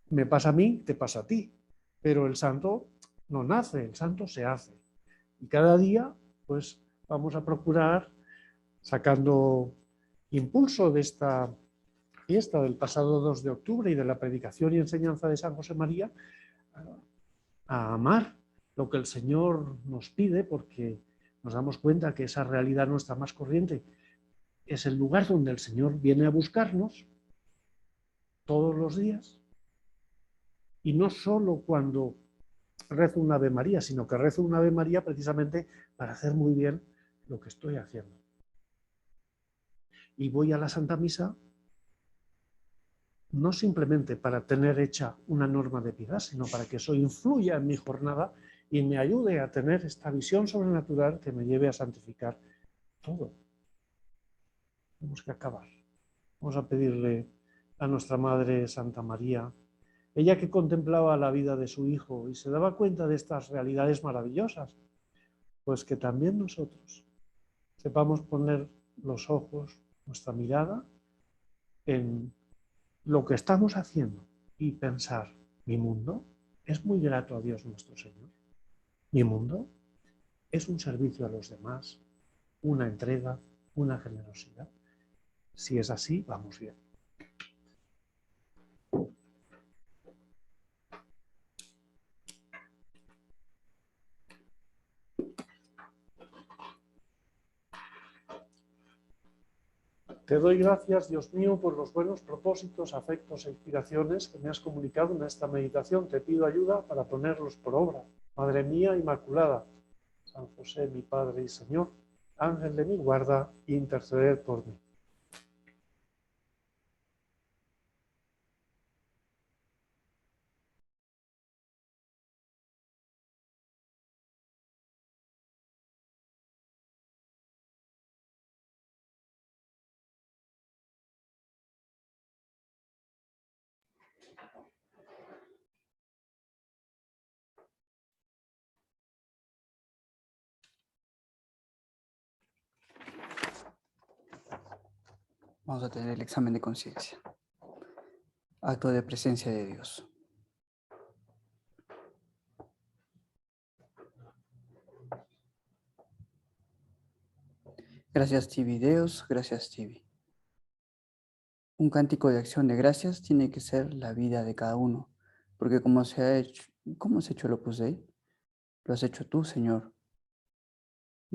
me pasa a mí, te pasa a ti, pero el santo no nace, el santo se hace. Y cada día, pues vamos a procurar, sacando impulso de esta fiesta del pasado 2 de octubre y de la predicación y enseñanza de San José María, a amar lo que el Señor nos pide, porque nos damos cuenta que esa realidad nuestra más corriente es el lugar donde el Señor viene a buscarnos todos los días, y no solo cuando rezo una Ave María, sino que rezo una Ave María precisamente para hacer muy bien lo que estoy haciendo. Y voy a la Santa Misa no simplemente para tener hecha una norma de piedad, sino para que eso influya en mi jornada y me ayude a tener esta visión sobrenatural que me lleve a santificar todo. Tenemos que acabar. Vamos a pedirle a nuestra Madre Santa María, ella que contemplaba la vida de su Hijo y se daba cuenta de estas realidades maravillosas, pues que también nosotros sepamos poner los ojos, nuestra mirada en lo que estamos haciendo y pensar, mi mundo es muy grato a Dios nuestro Señor. Mi mundo es un servicio a los demás, una entrega, una generosidad. Si es así, vamos bien. Te doy gracias, Dios mío, por los buenos propósitos, afectos e inspiraciones que me has comunicado en esta meditación. Te pido ayuda para ponerlos por obra. Madre mía Inmaculada, San José, mi Padre y Señor, Ángel de mi guarda, interceded por mí. Vamos a tener el examen de conciencia. Acto de presencia de Dios. Gracias, Tibi Deus, gracias, Tibi. Un cántico de acción de gracias tiene que ser la vida de cada uno, porque como ¿cómo se ha hecho el Opus Dei? Lo has hecho tú, Señor.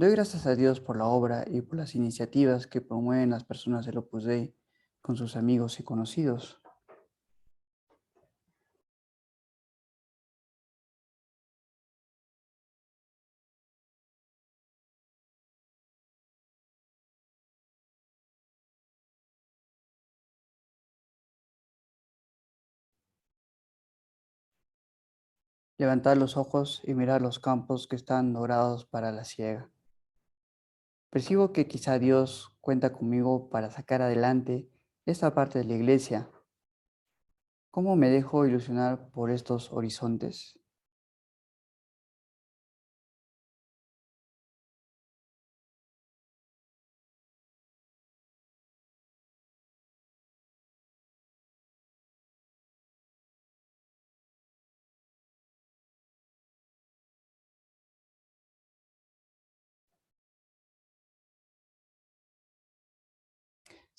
Doy gracias a Dios por la obra y por las iniciativas que promueven las personas del Opus Dei con sus amigos y conocidos. Levantar los ojos y mirar los campos que están dorados para la siega. Percibo que quizá Dios cuenta conmigo para sacar adelante esta parte de la iglesia. ¿Cómo me dejo ilusionar por estos horizontes?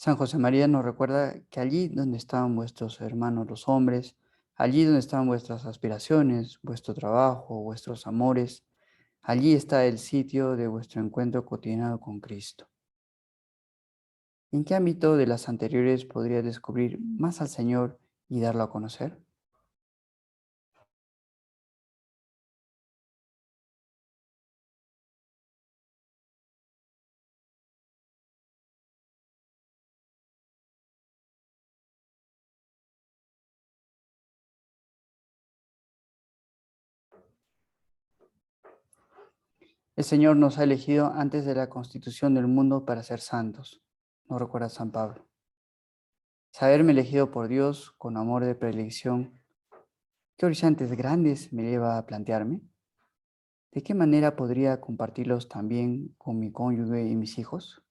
San José María nos recuerda que allí donde estaban vuestros hermanos los hombres, allí donde están vuestras aspiraciones, vuestro trabajo, vuestros amores, allí está el sitio de vuestro encuentro cotidiano con Cristo. ¿En qué ámbito de las anteriores podría descubrir más al Señor y darlo a conocer? El Señor nos ha elegido antes de la constitución del mundo para ser santos, nos recuerda San Pablo. Saberme elegido por Dios con amor de predilección, ¿qué horizontes grandes me lleva a plantearme? ¿De qué manera podría compartirlos también con mi cónyuge y mis hijos?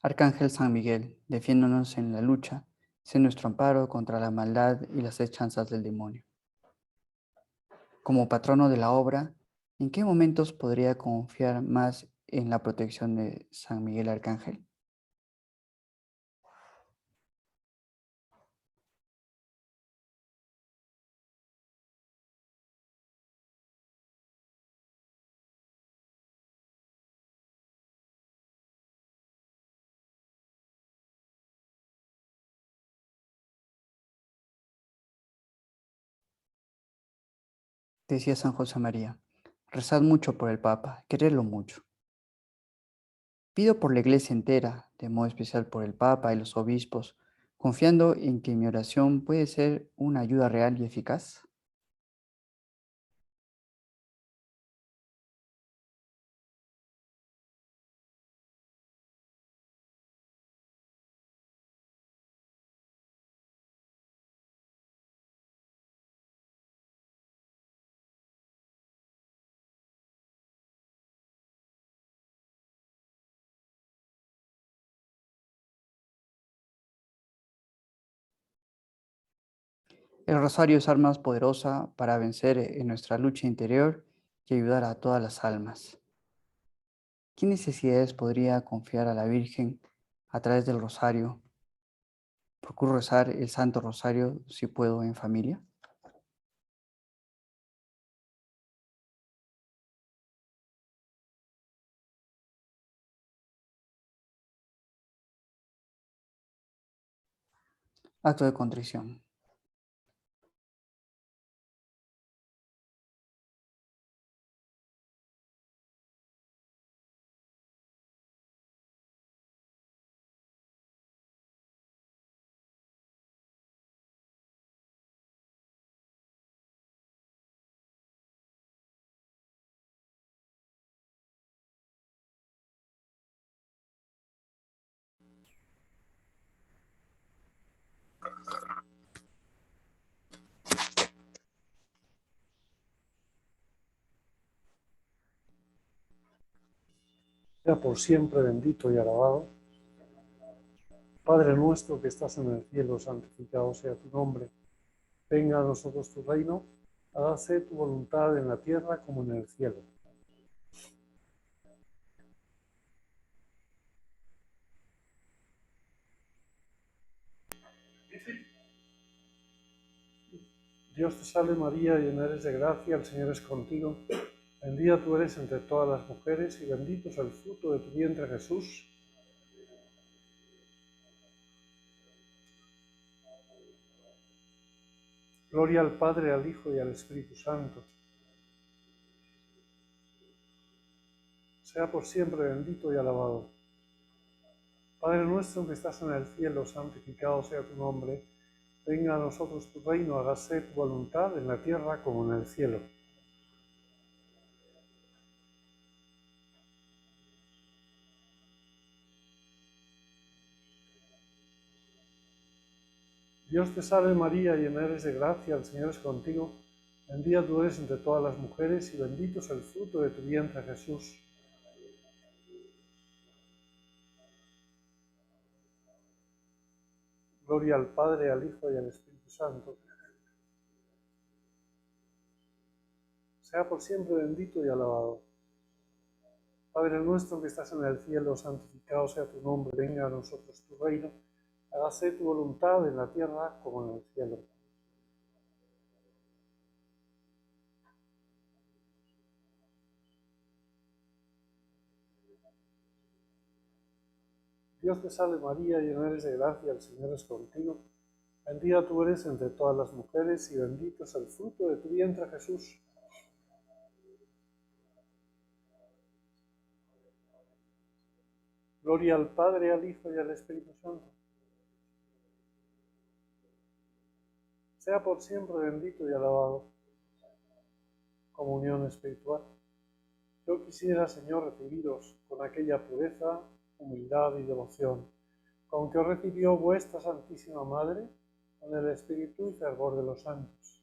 Arcángel San Miguel, defiéndonos en la lucha, sé nuestro amparo contra la maldad y las hechanzas del demonio. Como patrono de la obra, ¿en qué momentos podría confiar más en la protección de San Miguel Arcángel? Decía San José María, rezad mucho por el Papa, quererlo mucho. Pido por la Iglesia entera, de modo especial por el Papa y los obispos, confiando en que mi oración puede ser una ayuda real y eficaz. El rosario es arma poderosa para vencer en nuestra lucha interior y ayudar a todas las almas. ¿Qué necesidades podría confiar a la Virgen a través del rosario? Procuro rezar el Santo Rosario si puedo en familia. Acto de contrición. Sea por siempre bendito y alabado. Padre nuestro que estás en el cielo, santificado sea tu nombre. Venga a nosotros tu reino, hágase tu voluntad en la tierra como en el cielo. Dios te salve María, llena eres de gracia, el Señor es contigo. Bendita tú eres entre todas las mujeres y bendito es el fruto de tu vientre Jesús. Gloria al Padre, al Hijo y al Espíritu Santo. Sea por siempre bendito y alabado. Padre nuestro que estás en el cielo, santificado sea tu nombre. Venga a nosotros tu reino, hágase tu voluntad en la tierra como en el cielo. Dios te salve María, llena eres de gracia, el Señor es contigo. Bendita tú eres entre todas las mujeres y bendito es el fruto de tu vientre Jesús. Gloria al Padre, al Hijo y al Espíritu Santo. Sea por siempre bendito y alabado. Padre nuestro que estás en el cielo, santificado sea tu nombre, venga a nosotros tu reino, hágase tu voluntad en la tierra como en el cielo. Dios te salve María, llena eres de gracia, el Señor es contigo. Bendita tú eres entre todas las mujeres y bendito es el fruto de tu vientre Jesús. Gloria al Padre, al Hijo y al Espíritu Santo. Sea por siempre bendito y alabado. Comunión espiritual. Yo quisiera, Señor, recibiros con aquella pureza, humildad y devoción, con que os recibió vuestra Santísima Madre, con el espíritu y fervor de los santos.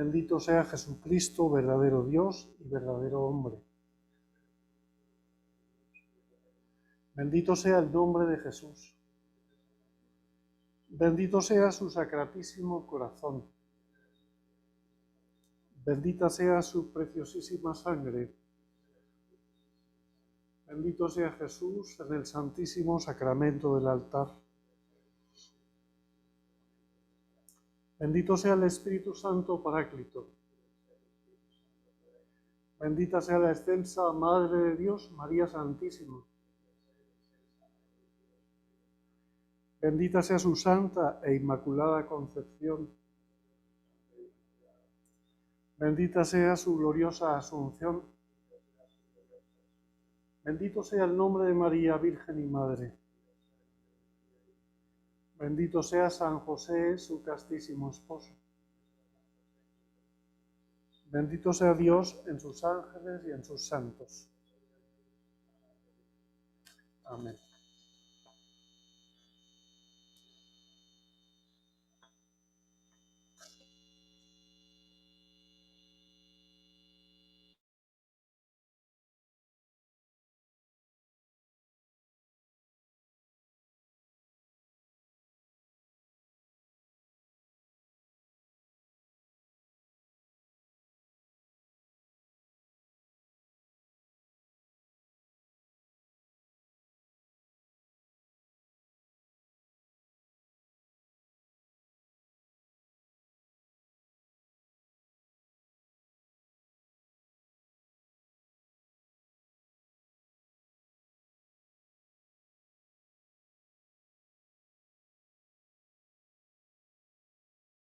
Bendito sea Jesucristo, verdadero Dios y verdadero hombre. Bendito sea el nombre de Jesús. Bendito sea su sacratísimo corazón. Bendita sea su preciosísima sangre. Bendito sea Jesús en el santísimo sacramento del altar. Bendito sea el Espíritu Santo Paráclito. Bendita sea la excelsa Madre de Dios, María Santísima. Bendita sea su santa e inmaculada concepción. Bendita sea su gloriosa asunción. Bendito sea el nombre de María, Virgen y Madre. Bendito sea San José, su castísimo esposo. Bendito sea Dios en sus ángeles y en sus santos. Amén.